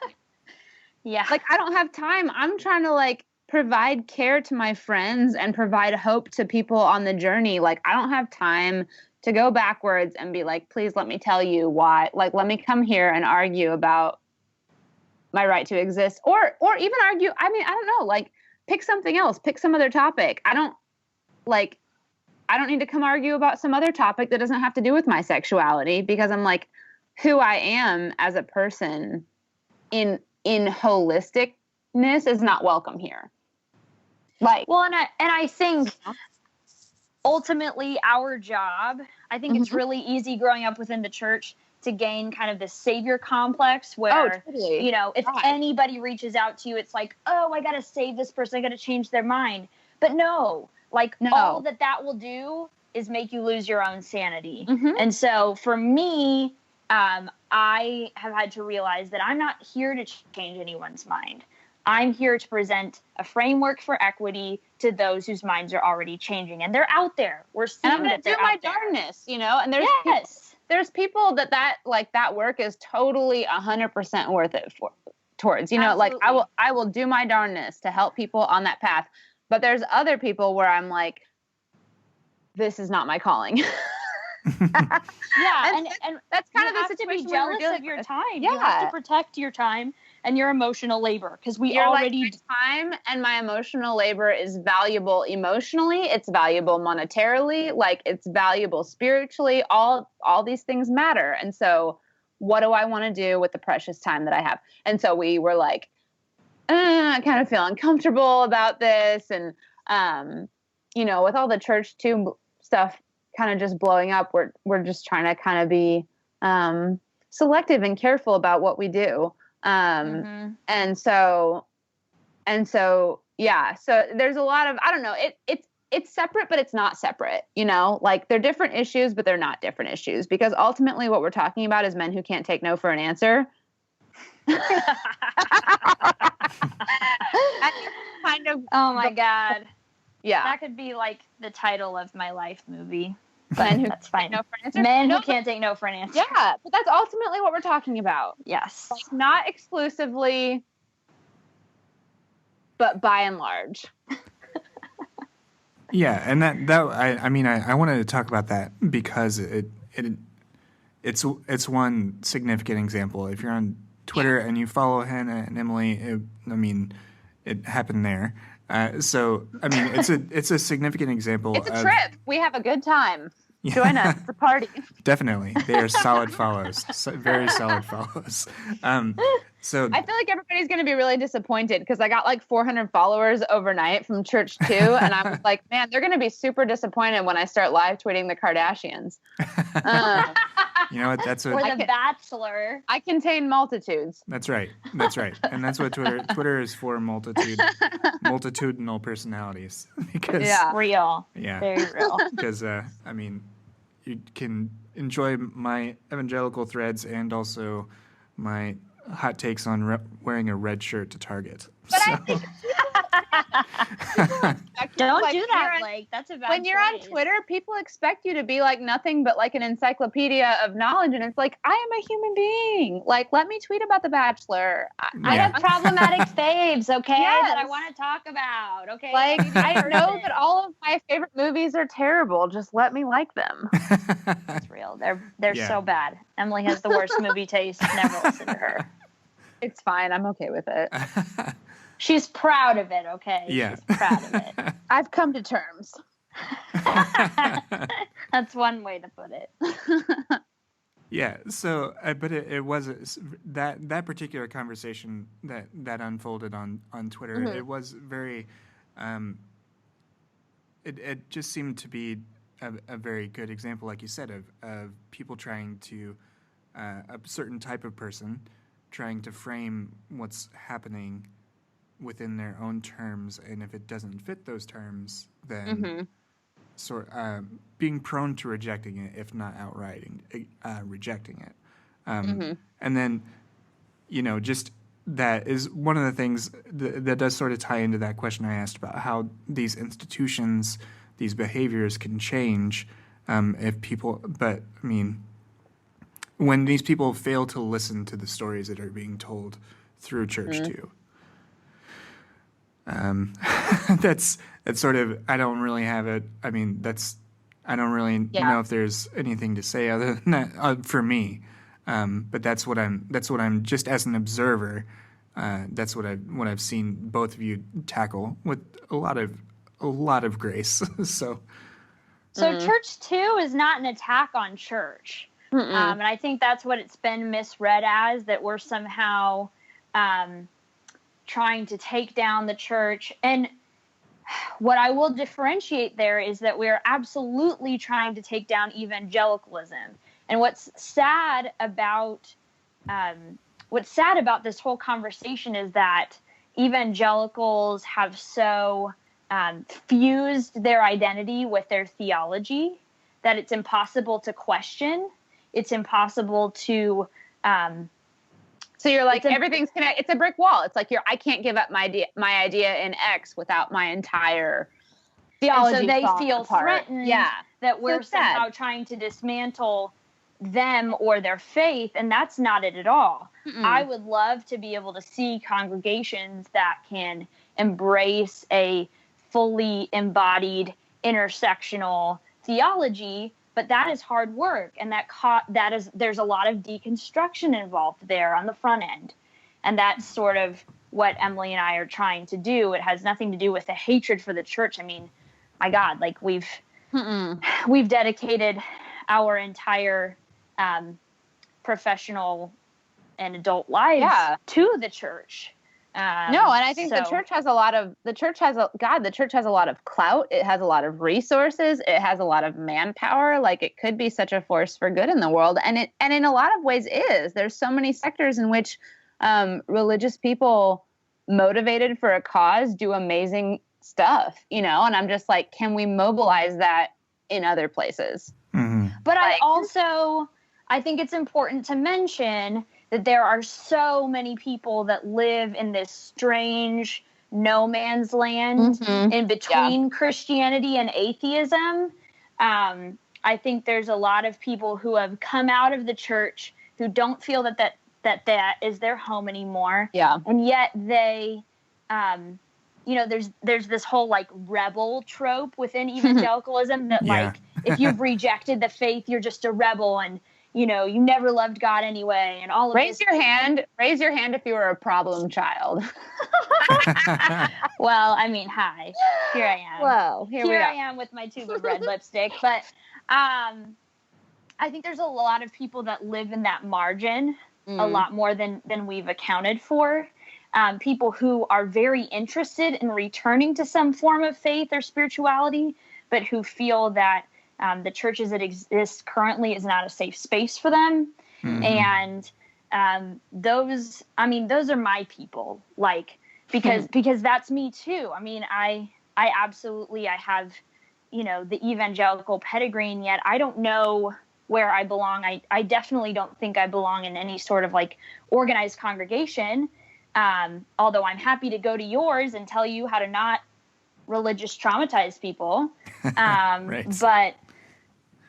Yeah. Like, I don't have time. I'm trying to provide care to my friends and provide hope to people on the journey. Like, I don't have time to go backwards and be like, please let me tell you why. Like, let me come here and argue about my right to exist, or even argue. I mean, I don't know, pick something else, pick some other topic. I don't need to come argue about some other topic that doesn't have to do with my sexuality, because I'm who I am as a person in holisticness is not welcome here. Well, and I think ultimately our job, I think it's really easy growing up within the church to gain kind of the savior complex where, totally. If anybody reaches out to you, it's like, oh, I got to save this person. I got to change their mind. But no, all that will do is make you lose your own sanity. And so for me, I have had to realize that I'm not here to change anyone's mind. I'm here to present a framework for equity to those whose minds are already changing. And they're out there. We're seeing and I'm going to do my darndest, and there's people that work is totally 100% worth it towards, I will do my darndest to help people on that path. But there's other people where I'm like, this is not my calling. Yeah. And that's kind of the situation. You have to be jealous of your time. Yeah. You have to protect your time and your emotional labor, because my time and my emotional labor is valuable emotionally. It's valuable monetarily. It's valuable spiritually. All these things matter. And so what do I want to do with the precious time that I have? And so we were I kind of feel uncomfortable about this. And, with all the church too stuff kind of just blowing up. We're just trying to kind of be selective and careful about what we do. And so yeah, so there's a lot of, I don't know, it's separate, but it's not separate, you know, like they're different issues, but they're not different issues, because ultimately what we're talking about is men who can't take no for an answer. Kind of. Oh my God. Yeah. That could be like the title of my life movie. Men who That's fine. no for an answer. Men who can't take no for an answer. Yeah, but that's ultimately what we're talking about. Yes. Like, not exclusively, but by and large. Yeah, and I wanted to talk about that because it's one significant example. If you're on Twitter and you follow Hannah and Emily, it happened there. So it's a significant example. It's a trip. We have a good time. Yeah. Join us. It's a party. Definitely, they are solid follows. Very solid follows. So I feel like everybody's going to be really disappointed because I got like 400 followers overnight from church too, and I was like, man, they're going to be super disappointed when I start live tweeting the Kardashians. You know what? That's or what The Bachelor. I contain multitudes. That's right, and that's what Twitter is for: multitudinal personalities. Because Real. Yeah, Very real. Because you can enjoy my evangelical threads and also my hot takes on wearing a red shirt to Target. But I think Don't like, do that, Blake. That's a bad when you're on phrase. Twitter, people expect you to be like nothing but like an encyclopedia of knowledge, and it's like, I am a human being. Like, let me tweet about The Bachelor. I have problematic faves, okay, Yes. that I want to talk about, okay? Like, I know that all of my favorite movies are terrible. Just let me like them. That's real. They're so bad. Emily has the worst movie taste. Never listen to her. It's fine. I'm okay with it. She's proud of it, okay? Yeah. She's proud of it. I've come to terms. That's one way to put it. Yeah. So, but it was that particular conversation that unfolded on Twitter. Mm-hmm. It was very. It just seemed to be a very good example, like you said, of people trying to a certain type of person trying to frame what's happening within their own terms, and if it doesn't fit those terms, then being prone to rejecting it, if not outright rejecting it. And then, just that is one of the things that does sort of tie into that question I asked about how these institutions, these behaviors can change if people, but I mean, when these people fail to listen to the stories that are being told through church too. That's sort of, I don't really have it. I mean, I don't really know if there's anything to say other than that for me. But that's what I'm just as an observer. That's what I've seen both of you tackle with a lot of grace. So church too is not an attack on church. And I think that's what it's been misread as, that we're somehow trying to take down the church. And what I will differentiate there is that we're absolutely trying to take down evangelicalism. And what's sad about this whole conversation is that evangelicals have so fused their identity with their theology that it's impossible to question. It's impossible to so you're like, everything's connected. It's a brick wall. It's like I can't give up my idea in X without my entire theology. And so they feel threatened that we're somehow trying to dismantle them or their faith, and that's not it at all. I would love to be able to see congregations that can embrace a fully embodied intersectional theology, but that is hard work, and there's a lot of deconstruction involved there on the front end, and that's sort of what Emily and I are trying to do. It has nothing to do with the hatred for the church. I mean, my God, like we've dedicated our entire professional and adult lives to the church. No, and I think the church has a lot of clout. It has a lot of resources. It has a lot of manpower. Like, it could be such a force for good in the world, and in a lot of ways is. There's so many sectors in which religious people motivated for a cause do amazing stuff, and I'm just like, can we mobilize that in other places? Mm-hmm. But I think it's important to mention that there are so many people that live in this strange no man's land in between Christianity and atheism. I think there's a lot of people who have come out of the church who don't feel that is their home anymore. Yeah. And yet they, there's this whole like rebel trope within evangelicalism that like, if you've rejected the faith, you're just a rebel, and you never loved God anyway, and all of Raise your hand if you were a problem child. Well, I mean, hi. Here I am. Whoa, here we I am with my tube of red lipstick. But I think there's a lot of people that live in that margin a lot more than we've accounted for. People who are very interested in returning to some form of faith or spirituality, but who feel that the church as it exists currently is not a safe space for them. And those are my people, like, because that's me too. I mean, I absolutely, I have, the evangelical pedigree, and yet I don't know where I belong. I definitely don't think I belong in any sort of like organized congregation. Although I'm happy to go to yours and tell you how to not religious traumatize people. Right. But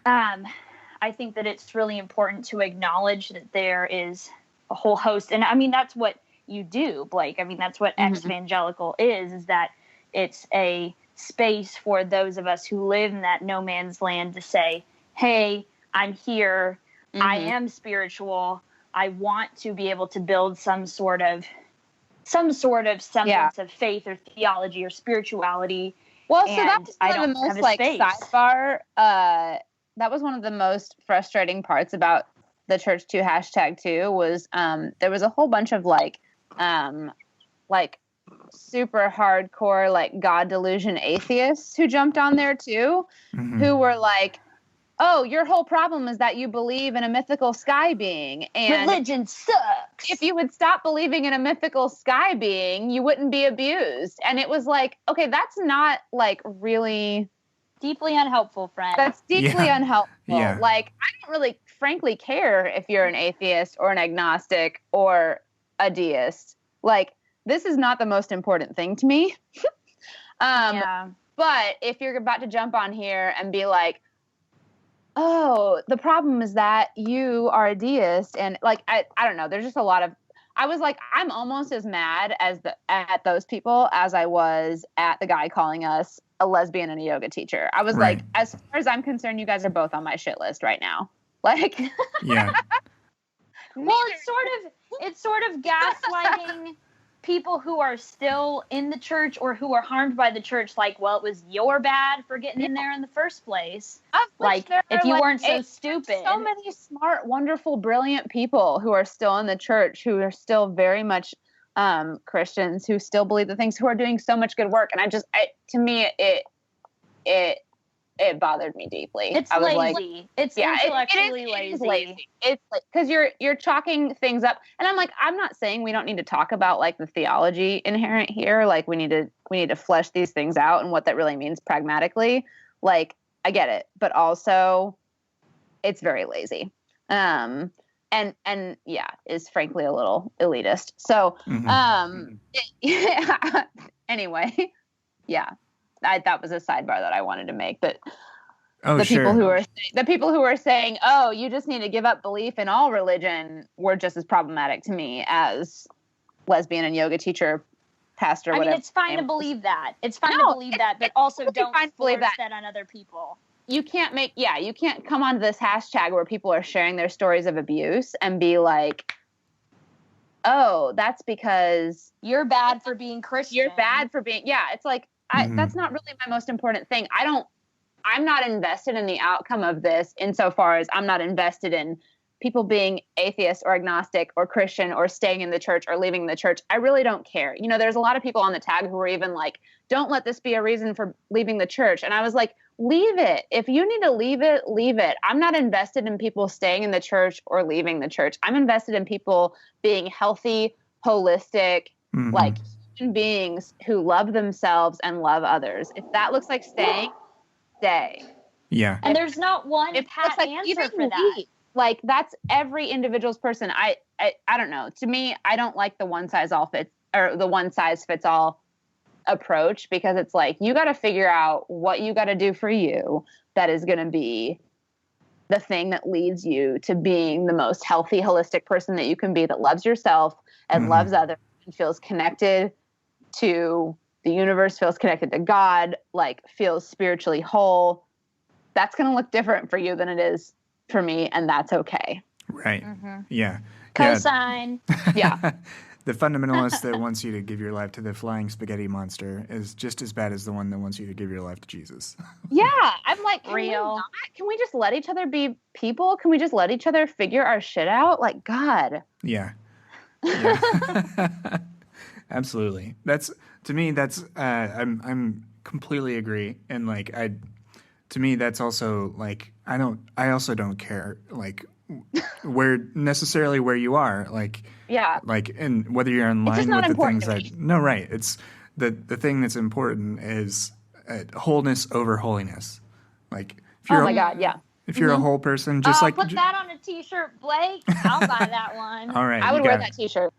I think that it's really important to acknowledge that there is a whole host. And I mean, that's what you do, Blake. I mean, that's what ex-evangelical is that it's a space for those of us who live in that no man's land to say, hey, I'm here. I am spiritual. I want to be able to build some sort of semblance of faith or theology or spirituality. Well, so that was one of the most like sidebar. That was one of the most frustrating parts about the Church 2 #2 was there was a whole bunch of like super hardcore like God delusion atheists who jumped on there too, who were like, oh, your whole problem is that you believe in a mythical sky being, and religion sucks. If you would stop believing in a mythical sky being, you wouldn't be abused. And it was like, okay, that's not like really deeply unhelpful, friend. That's deeply unhelpful. Yeah. Like, I don't really frankly care if you're an atheist or an agnostic or a deist. Like, this is not the most important thing to me. But if you're about to jump on here and be like, oh, the problem is that you are a deist, and like I don't know, there's just a lot of, I was like, I'm almost as mad at those people as I was at the guy calling us a lesbian and a yoga teacher. I was like, as far as I'm concerned, you guys are both on my shit list right now. Like, yeah. Well, it's sort of gaslighting people who are still in the church or who are harmed by the church. Like, well, it was your bad for getting in there in the first place. Like, if you weren't so stupid. So many smart, wonderful, brilliant people who are still in the church, who are still very much Christians, who still believe the things, who are doing so much good work. And to me, it bothered me deeply. It's lazy. It's intellectually lazy. It's like, because you're chalking things up, and I'm like, I'm not saying we don't need to talk about like the theology inherent here. Like, we need to flesh these things out and what that really means pragmatically. Like, I get it, but also it's very lazy. And yeah, is frankly a little elitist. So, anyway, yeah. That was a sidebar that I wanted to make. But people who are saying, "Oh, you just need to give up belief in all religion," were just as problematic to me as lesbian and yoga teacher, pastor. I mean, it's fine to believe that. It's fine to believe that, but also don't force that on other people. You can't come onto this hashtag where people are sharing their stories of abuse and be like, "Oh, that's because you're bad for being Christian. You're bad for being." Yeah, it's like. That's not really my most important thing. I'm not invested in the outcome of this insofar as I'm not invested in people being atheist or agnostic or Christian or staying in the church or leaving the church. I really don't care. You know, there's a lot of people on the tag who are even like, don't let this be a reason for leaving the church. And I was like, leave it. If you need to leave it, leave it. I'm not invested in people staying in the church or leaving the church. I'm invested in people being healthy, holistic, like human beings who love themselves and love others. If that looks like staying, stay. Yeah. And there's not one pat answer for that. Like, that's every individual's person. I don't know. To me, I don't like the one size fits all approach, because it's like, you got to figure out what you got to do for you that is going to be the thing that leads you to being the most healthy, holistic person that you can be, that loves yourself and loves others and feels connected to the universe, feels connected to God, like feels spiritually whole. That's going to look different for you than it is for me, and that's okay. Right. Yeah. Cosign. Yeah. The fundamentalist that wants you to give your life to the flying spaghetti monster is just as bad as the one that wants you to give your life to Jesus. Yeah. I'm like, can we just let each other be people? Can we just let each other figure our shit out? Like, God. Yeah. Absolutely. I'm completely agree. And like, to me, that's also like, I also don't care, like, where you are, like, yeah, like, and whether you're in line with the things right. It's the thing that's important is wholeness over holiness. Like, if you're if you're a whole person, just like put that on a t-shirt, Blake. I'll buy that one. All right, I would wear that t-shirt.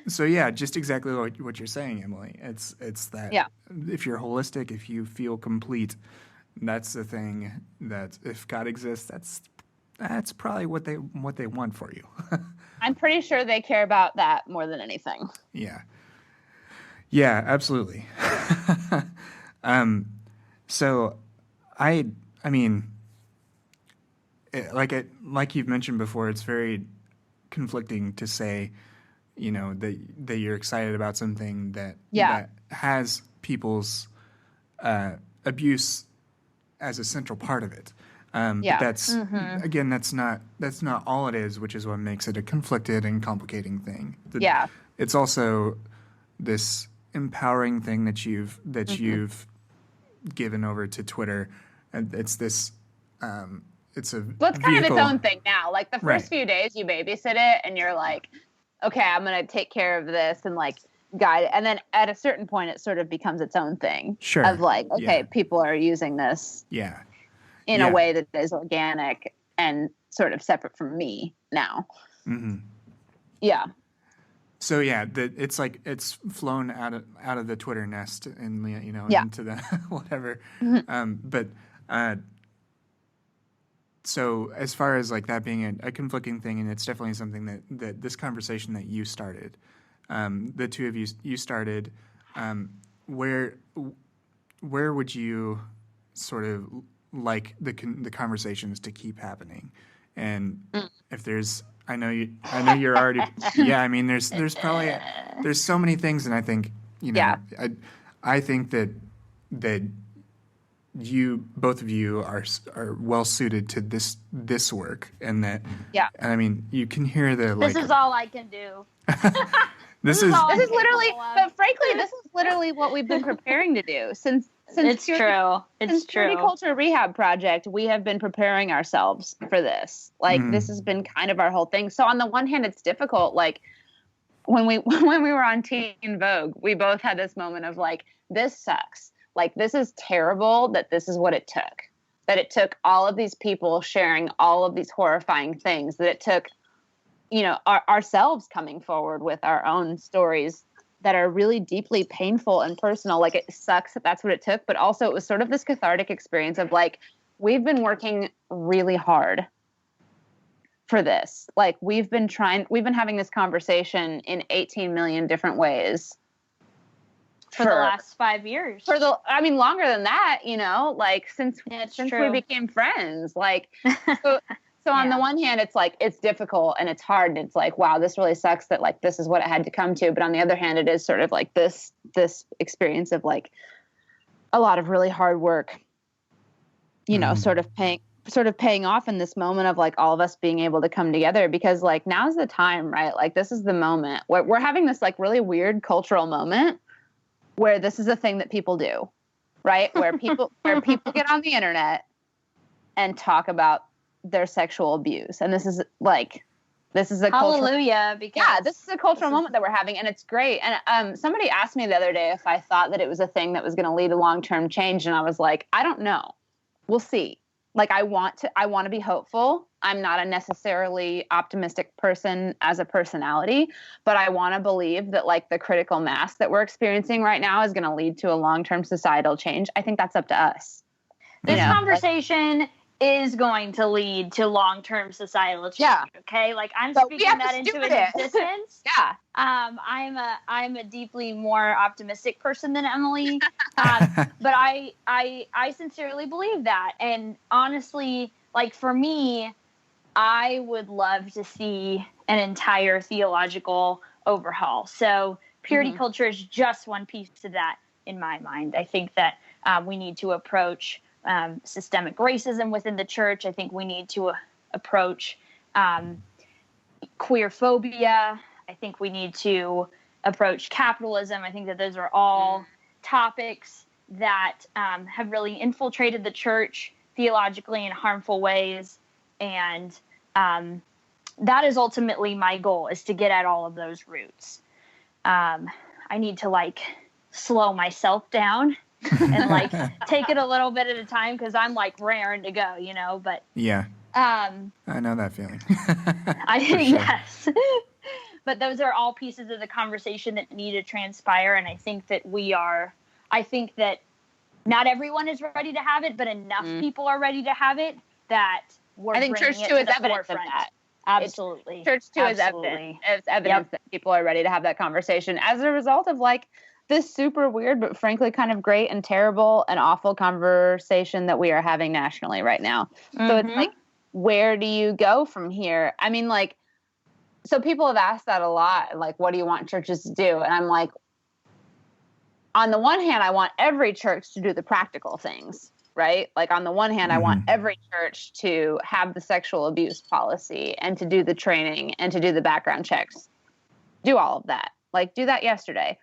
So yeah, just exactly what you're saying, Emily. It's that if you're holistic, if you feel complete, that's the thing that if God exists, that's probably what they want for you. I'm pretty sure they care about that more than anything. Yeah. Yeah, absolutely. So I mean, like you've mentioned before, it's very conflicting to say, you know, that you're excited about something that has people's abuse as a central part of it. But that's again, that's not all it is, which is what makes it a conflicted and complicating thing. It's also this empowering thing that you've given over to Twitter, and it's this. It's a. Well, it's kind of its own thing now. Like the first few days, you babysit it, and you're like, okay, I'm gonna take care of this, and like guide it. And then at a certain point, it sort of becomes its own thing. Sure. Of like, okay, people are using this. Yeah. In a way that is organic and sort of separate from me now. Mm-hmm. Yeah. So yeah, it's like it's flown out of the Twitter nest and into the whatever. Mm-hmm. So as far as like that being a conflicting thing, and it's definitely something that this conversation that you started, the two of you started, where would you sort of like the conversations to keep happening? And if there's, I know you're already, I mean, there's probably, there's so many things. And I think, I think that both of you are well suited to this work, and that, and I mean, you can hear this is all I can do. This is literally, but frankly, this is literally what we've been preparing to do since it's true. Since Purity Culture Rehab Project, we have been preparing ourselves for this. Like, this has been kind of our whole thing. So on the one hand, it's difficult. Like when we were on Teen Vogue, we both had this moment of like, this sucks. Like, this is terrible that this is what it took. That it took all of these people sharing all of these horrifying things. That it took, ourselves coming forward with our own stories that are really deeply painful and personal. Like, it sucks that that's what it took, but also it was sort of this cathartic experience of like, we've been working really hard for this. Like, we've been having this conversation in 18 million different ways. For the last 5 years. Longer than that, like since we became friends, like, so on the one hand, it's like, it's difficult and it's hard. And it's like, wow, this really sucks that like, this is what it had to come to. But on the other hand, it is sort of like this experience of like a lot of really hard work, sort of sort of paying off in this moment of like all of us being able to come together, because like now's the time, right? Like this is the moment where we're having this like really weird cultural moment where this is a thing that people do, right? Where people get on the internet and talk about their sexual abuse. And this is a hallelujah, because this is a cultural moment that we're having, and it's great. And somebody asked me the other day if I thought that it was a thing that was going to lead to long-term change, and I was like, I don't know. We'll see. Like I want to be hopeful. I'm not a necessarily optimistic person as a personality, but I want to believe that like the critical mass that we're experiencing right now is going to lead to a long-term societal change. I think that's up to us. This conversation is going to lead to long-term societal change. Yeah. Okay. Like I'm speaking that into existence. Yeah. I'm a deeply more optimistic person than Emily. But I sincerely believe that. And honestly, like for me, I would love to see an entire theological overhaul. So purity culture is just one piece to that in my mind. I think that we need to approach systemic racism within the church. I think we need to approach queer phobia. I think we need to approach capitalism. I think that those are all topics that have really infiltrated the church theologically in harmful ways. And that is ultimately my goal, is to get at all of those roots. I need to like slow myself down and like take it a little bit at a time, because I'm like raring to go, you know. But yeah, I know that feeling. I think yes. But those are all pieces of the conversation that need to transpire, and I think that not everyone is ready to have it, but enough people are ready to have it that we're I think Church 2 is evidence of that. Absolutely. Church 2 is evidence. It's evidence that people are ready to have that conversation as a result of like this super weird, but frankly kind of great and terrible and awful conversation that we are having nationally right now. So it's like, where do you go from here? I mean, like, so people have asked that a lot. Like, what do you want churches to do? And I'm like, on the one hand, I want every church to do the practical things, right? Like on the one hand, I want every church to have the sexual abuse policy and to do the training and to do the background checks. Do all of that. Like, do that yesterday.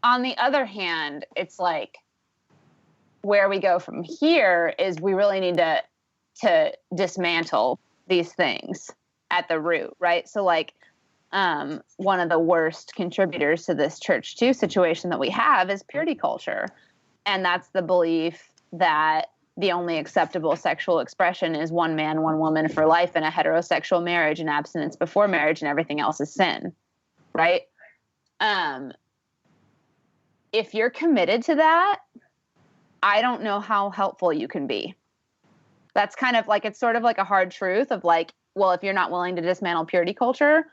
On the other hand, it's like where we go from here is we really need to dismantle these things at the root, right? So like one of the worst contributors to this Church 2 situation that we have is purity culture. And that's the belief that the only acceptable sexual expression is one man, one woman for life in a heterosexual marriage, and abstinence before marriage, and everything else is sin, right? If you're committed to that, I don't know how helpful you can be. That's kind of like, it's sort of like a hard truth of like, well, if you're not willing to dismantle purity culture,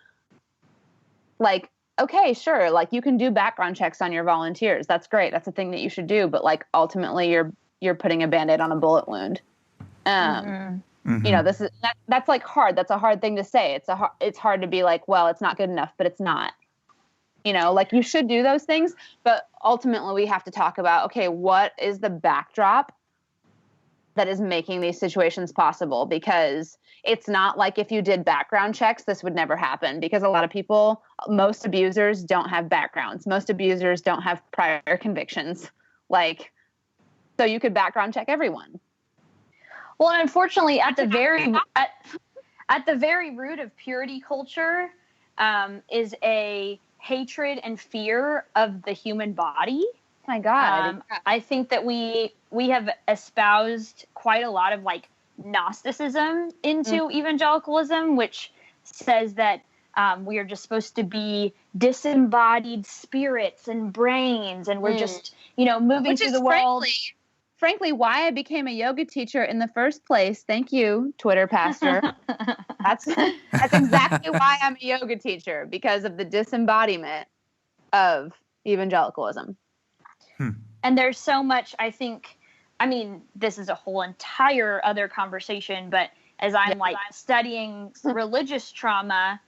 like, okay, sure. Like you can do background checks on your volunteers. That's great. That's a thing that you should do. But like, ultimately you're putting a Band-Aid on a bullet wound. You know, that's like hard. That's a hard thing to say. It's hard to be like, well, it's not good enough, but it's not. You know, like you should do those things, but ultimately we have to talk about, okay, what is the backdrop that is making these situations possible? Because it's not like if you did background checks, this would never happen, because a lot of people, most abusers don't have backgrounds. Most abusers don't have prior convictions. Like, so you could background check everyone. Well, unfortunately, at the very root of purity culture is a hatred and fear of the human body. My God. I think that we have espoused quite a lot of like Gnosticism into evangelicalism, which says that we are just supposed to be disembodied spirits and brains, and we're just, you know, moving through the world. Frankly, why I became a yoga teacher in the first place. Thank you, Twitter pastor. That's exactly why I'm a yoga teacher, because of the disembodiment of evangelicalism. And there's so much, I think, I mean, this is a whole entire other conversation, but as I'm like studying religious trauma,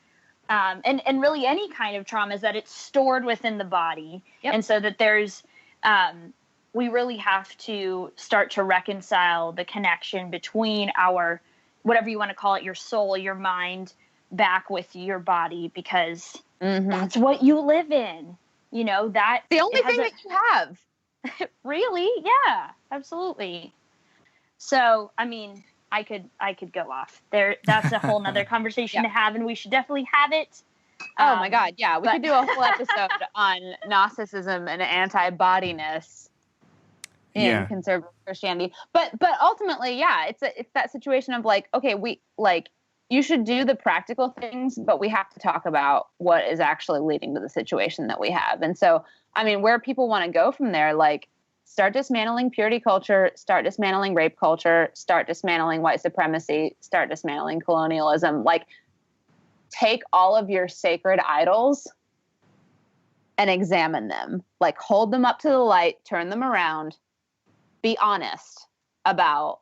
and really any kind of trauma, is that it's stored within the body. And so that there's we really have to start to reconcile the connection between our, whatever you want to call it, your soul, your mind, back with your body, because that's what you live in. You know, that the only thing that you have. Really? Yeah, absolutely. So, I mean, I could go off there. That's a whole nother conversation to have, and we should definitely have it. Oh my God. Yeah. We could do a whole episode on Gnosticism and anti-bodiness in conservative Christianity. But ultimately, yeah, it's that situation of like, okay, you should do the practical things, but we have to talk about what is actually leading to the situation that we have. And so, I mean, where people want to go from there, like, start dismantling purity culture, start dismantling rape culture, start dismantling white supremacy, start dismantling colonialism. Like, take all of your sacred idols and examine them. Like, hold them up to the light, turn them around, be honest about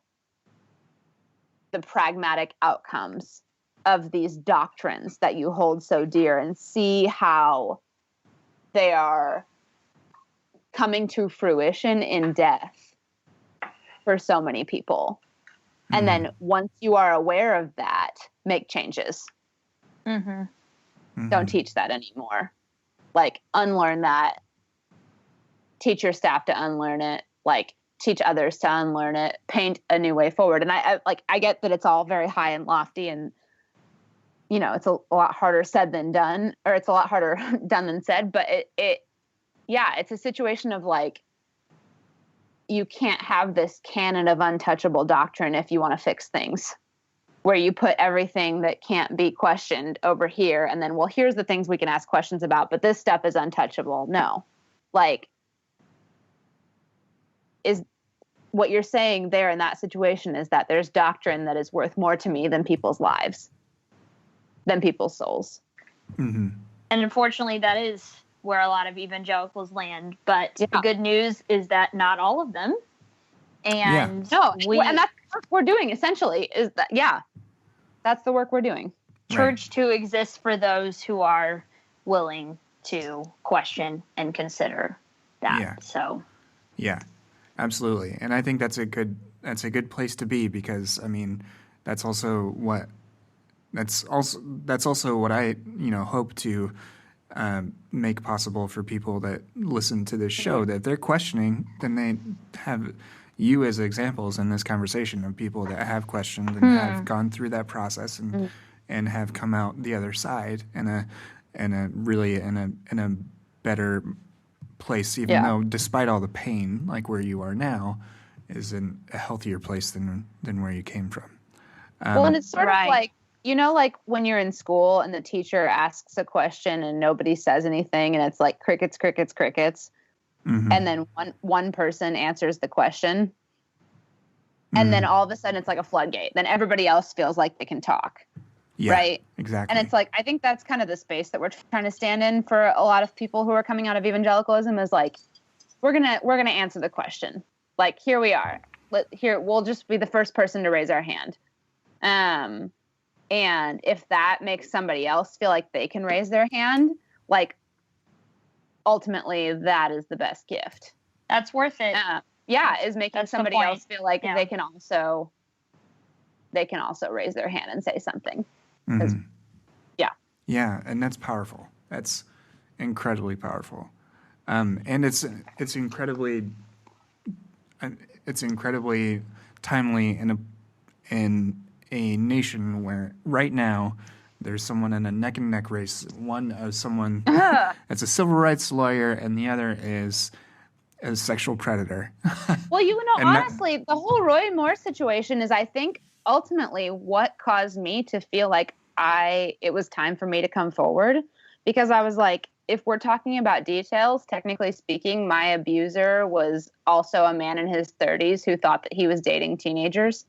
the pragmatic outcomes of these doctrines that you hold so dear, and see how they are coming to fruition in death for so many people. And then once you are aware of that, make changes. Don't teach that anymore. Like, unlearn that. Teach your staff to unlearn it. Like, teach others to unlearn it. Paint a new way forward. And I get that it's all very high and lofty, and you know, it's a lot harder said than done, or it's a lot harder done than said. But it's a situation of like, you can't have this canon of untouchable doctrine if you want to fix things, where you put everything that can't be questioned over here, and then, well, here's the things we can ask questions about, but this stuff is untouchable. No, like, is what you're saying there in that situation is that there's doctrine that is worth more to me than people's lives, than people's souls. And unfortunately, that is where a lot of evangelicals land. But the good news is that not all of them. And and that's the work we're doing, essentially, is that, that's the work we're doing. Church to exist for those who are willing to question and consider that. Yeah. So. Yeah, absolutely. And I think that's a good place to be, because I mean, that's also what I, hope to make possible for people that listen to this show, that if they're questioning, then they have you as examples in this conversation of people that have questioned and have gone through that process and have come out the other side in a better place, even though, despite all the pain, like where you are now, is in a healthier place than where you came from. And it's sort of like, like when you're in school and the teacher asks a question and nobody says anything, and it's like crickets, crickets, crickets. And then one person answers the question. And then all of a sudden it's like a floodgate. Then everybody else feels like they can talk. Yeah, right? Exactly. And it's like, I think that's kind of the space that we're trying to stand in for a lot of people who are coming out of evangelicalism, is like, we're going to answer the question. Like, here we are. We'll just be the first person to raise our hand. And if that makes somebody else feel like they can raise their hand, like, ultimately that is the best gift. That's worth it. Is making somebody else feel like they can also raise their hand and say something. Yeah, and that's powerful. That's incredibly powerful. And it's incredibly timely in a nation where right now there's someone in a neck and neck race. One of someone that's a civil rights lawyer, and the other is a sexual predator. Well, honestly, the whole Roy Moore situation is, I think, ultimately what caused me to feel like it was time for me to come forward, because I was like, if we're talking about details, technically speaking, my abuser was also a man in his 30s who thought that he was dating teenagers.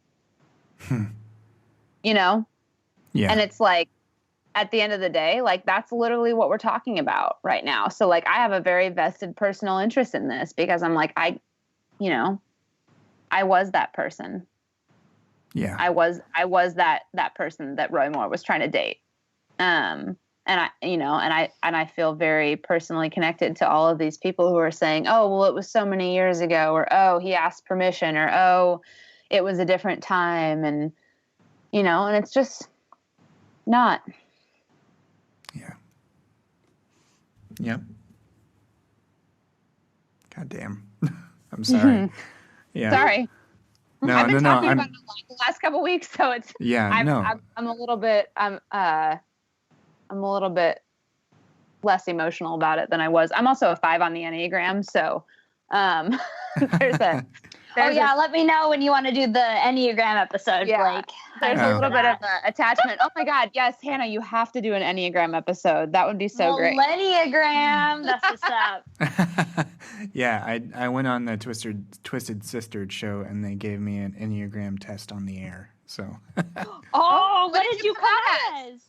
Yeah. And it's like, at the end of the day, like, that's literally what we're talking about right now. So, like, I have a very vested personal interest in this, because I'm like, I was that person. Yeah. I was that person that Roy Moore was trying to date. And I feel very personally connected to all of these people who are saying, oh, well, it was so many years ago, or, oh, he asked permission, or, oh, it was a different time. And, and it's just not. Yeah. Yep. God damn. I'm sorry. Yeah. Sorry. No, I've been talking I'm, about it a lot the last couple weeks, so it's I'm a little bit less emotional about it than I was. I'm also a 5 on the Enneagram, so let me know when you want to do the Enneagram episode, Blake. There's a little bit of attachment. Oh my God, yes, Hannah, you have to do an Enneagram episode. That would be so great. Enneagram, that's what's up. Yeah, I went on the Twisted Sisters show, and they gave me an Enneagram test on the air. So. What did you come as?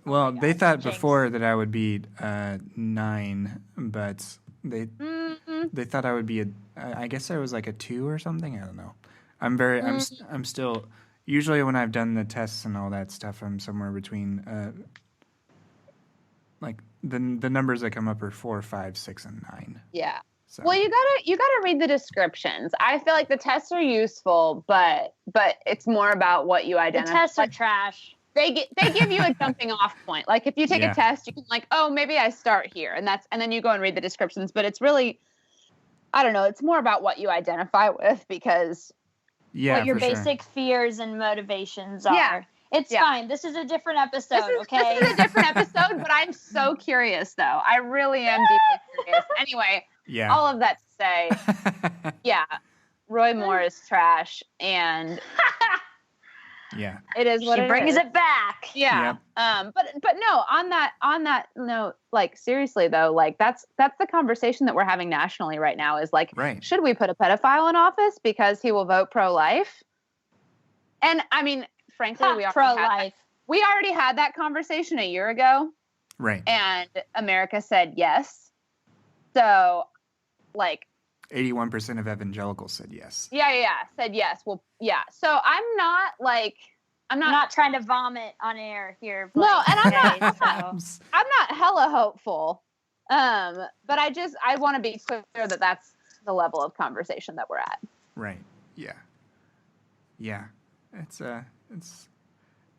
Well, they thought before that I would be 9, but they thought I would be I guess I was like a 2 or something. I don't know. I'm still, usually when I've done the tests and all that stuff, I'm somewhere between like the numbers that come up are 4, 5, 6, and 9. Yeah. So. Well, you gotta read the descriptions. I feel like the tests are useful, but it's more about what you identify. The tests are trash. They give you a jumping off point. Like if you take a test, you can oh, maybe I start here, and then you go and read the descriptions. But it's really, I don't know. It's more about what you identify with, because what your basic fears and motivations are. Yeah. It's fine. This is a different episode, okay? This is a different episode, but I'm so curious, though. I really am deeply curious. Anyway, all of that to say, Roy Moore is trash, and it is what she brings it back. Yeah. Yep. But no, on that note, like seriously though, like that's the conversation that we're having nationally right now is like, should we put a pedophile in office because he will vote pro-life? And I mean, frankly, we already had that conversation a year ago. Right. And America said yes. So like 81% of evangelicals said yes. Yeah, said yes. Well, yeah. So I'm not trying to vomit on air here. Blake, no, and I'm not hella hopeful. But I want to be clear that that's the level of conversation that we're at. Right. Yeah. Yeah. It's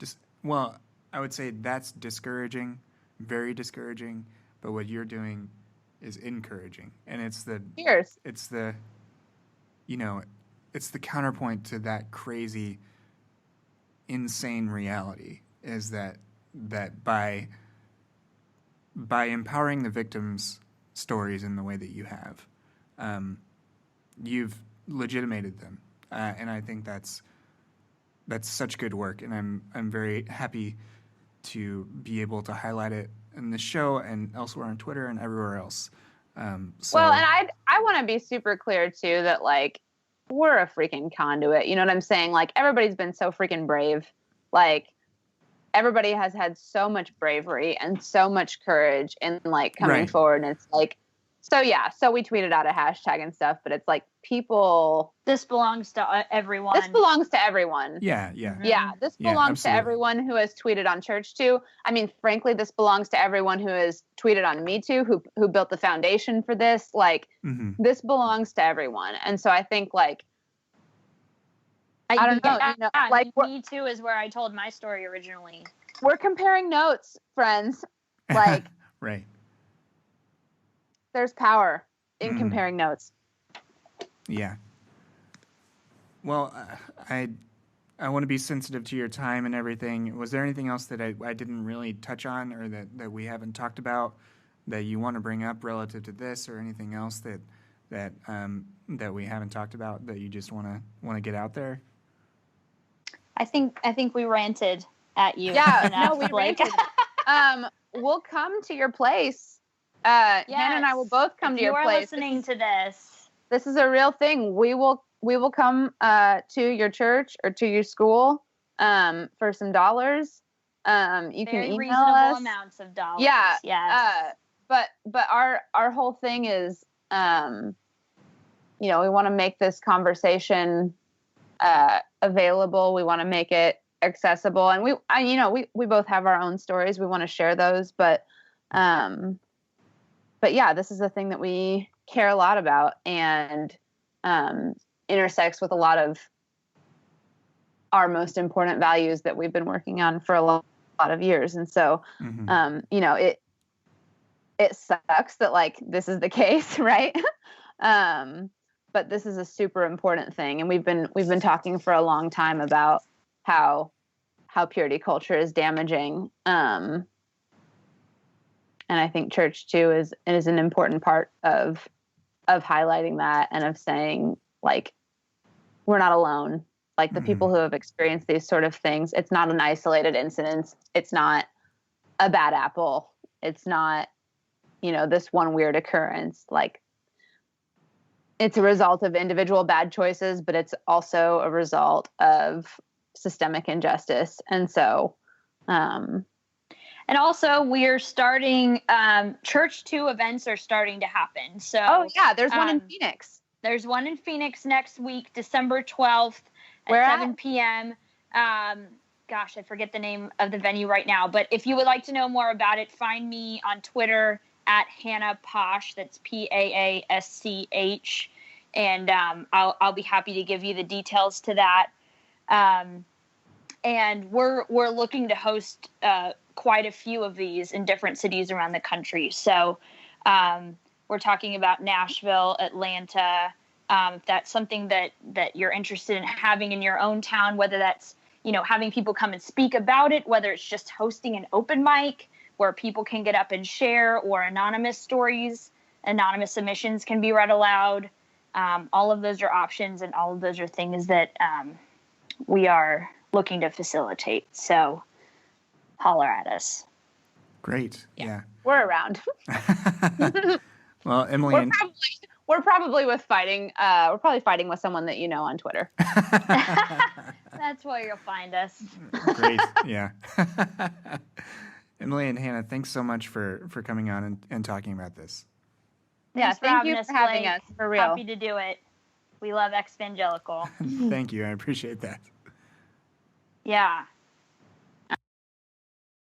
just, well, I would say that's discouraging, very discouraging, but what you're doing is encouraging, and it's the counterpoint to that crazy, insane reality is that by empowering the victims' stories in the way that you have, you've legitimated them, and I think that's such good work, and I'm very happy to be able to highlight it in the show and elsewhere on Twitter and everywhere else. Well, and I want to be super clear too that like we're a freaking conduit. You know what I'm saying? Like everybody's been so freaking brave. Like everybody has had so much bravery and so much courage in like coming forward. And it's like, so we tweeted out a hashtag and stuff, but it's like this belongs to everyone. This belongs to everyone. Yeah. Mm-hmm. Yeah. This belongs to everyone who has tweeted on Church Too. I mean, frankly, this belongs to everyone who has tweeted on Me Too, who built the foundation for this. Like, this belongs to everyone. And so I think like, I don't know. Like Me Too is where I told my story originally. We're comparing notes, friends. Like, right. There's power in comparing notes. Yeah. Well, I want to be sensitive to your time and everything. Was there anything else that I didn't really touch on, or that we haven't talked about that you want to bring up relative to this, or anything else that we haven't talked about that you just want to get out there? I think we ranted at you. Yeah, no, we ranted. We'll come to your place. Hannah and I will both come to your place. You are listening to this. This is a real thing. We will come to your church or to your school for some dollars. You can email reasonable us. Amounts of dollars. Yeah. Yes. But our whole thing is, we want to make this conversation available. We want to make it accessible. And we both have our own stories. We want to share those, but yeah, this is a thing that we care a lot about, and intersects with a lot of our most important values that we've been working on for a lot of years. And so, it sucks that like this is the case, right? But this is a super important thing, and we've been talking for a long time about how purity culture is damaging. And I think church too is an important part of highlighting that, and of saying like we're not alone. Like the people who have experienced these sort of things, it's not an isolated incident. It's not a bad apple. It's not, this one weird occurrence. Like it's a result of individual bad choices, but it's also a result of systemic injustice. And so, and also we're starting, Church 2 events are starting to happen. So, oh yeah, there's one in Phoenix. There's one in Phoenix next week, December 12th Where at 7 p.m. Gosh, I forget the name of the venue right now. But if you would like to know more about it, find me on Twitter at Hannah Paasch. That's Paasch. And I'll be happy to give you the details to that. And we're looking to host quite a few of these in different cities around the country. So we're talking about Nashville, Atlanta. If that's something that you're interested in having in your own town, whether that's, having people come and speak about it, whether it's just hosting an open mic where people can get up and share, or anonymous stories, anonymous submissions can be read aloud. All of those are options, and all of those are things that we are looking to facilitate. So holler at us. Great. Yeah. We're around. Well, Emily, we're probably we're probably fighting with someone that on Twitter. That's where you'll find us. Great. Yeah. Emily and Hannah, thanks so much for coming on and talking about this. Yeah, thank you for having us. For real. Happy to do it. We love Exvangelical. Thank you. I appreciate that. Yeah.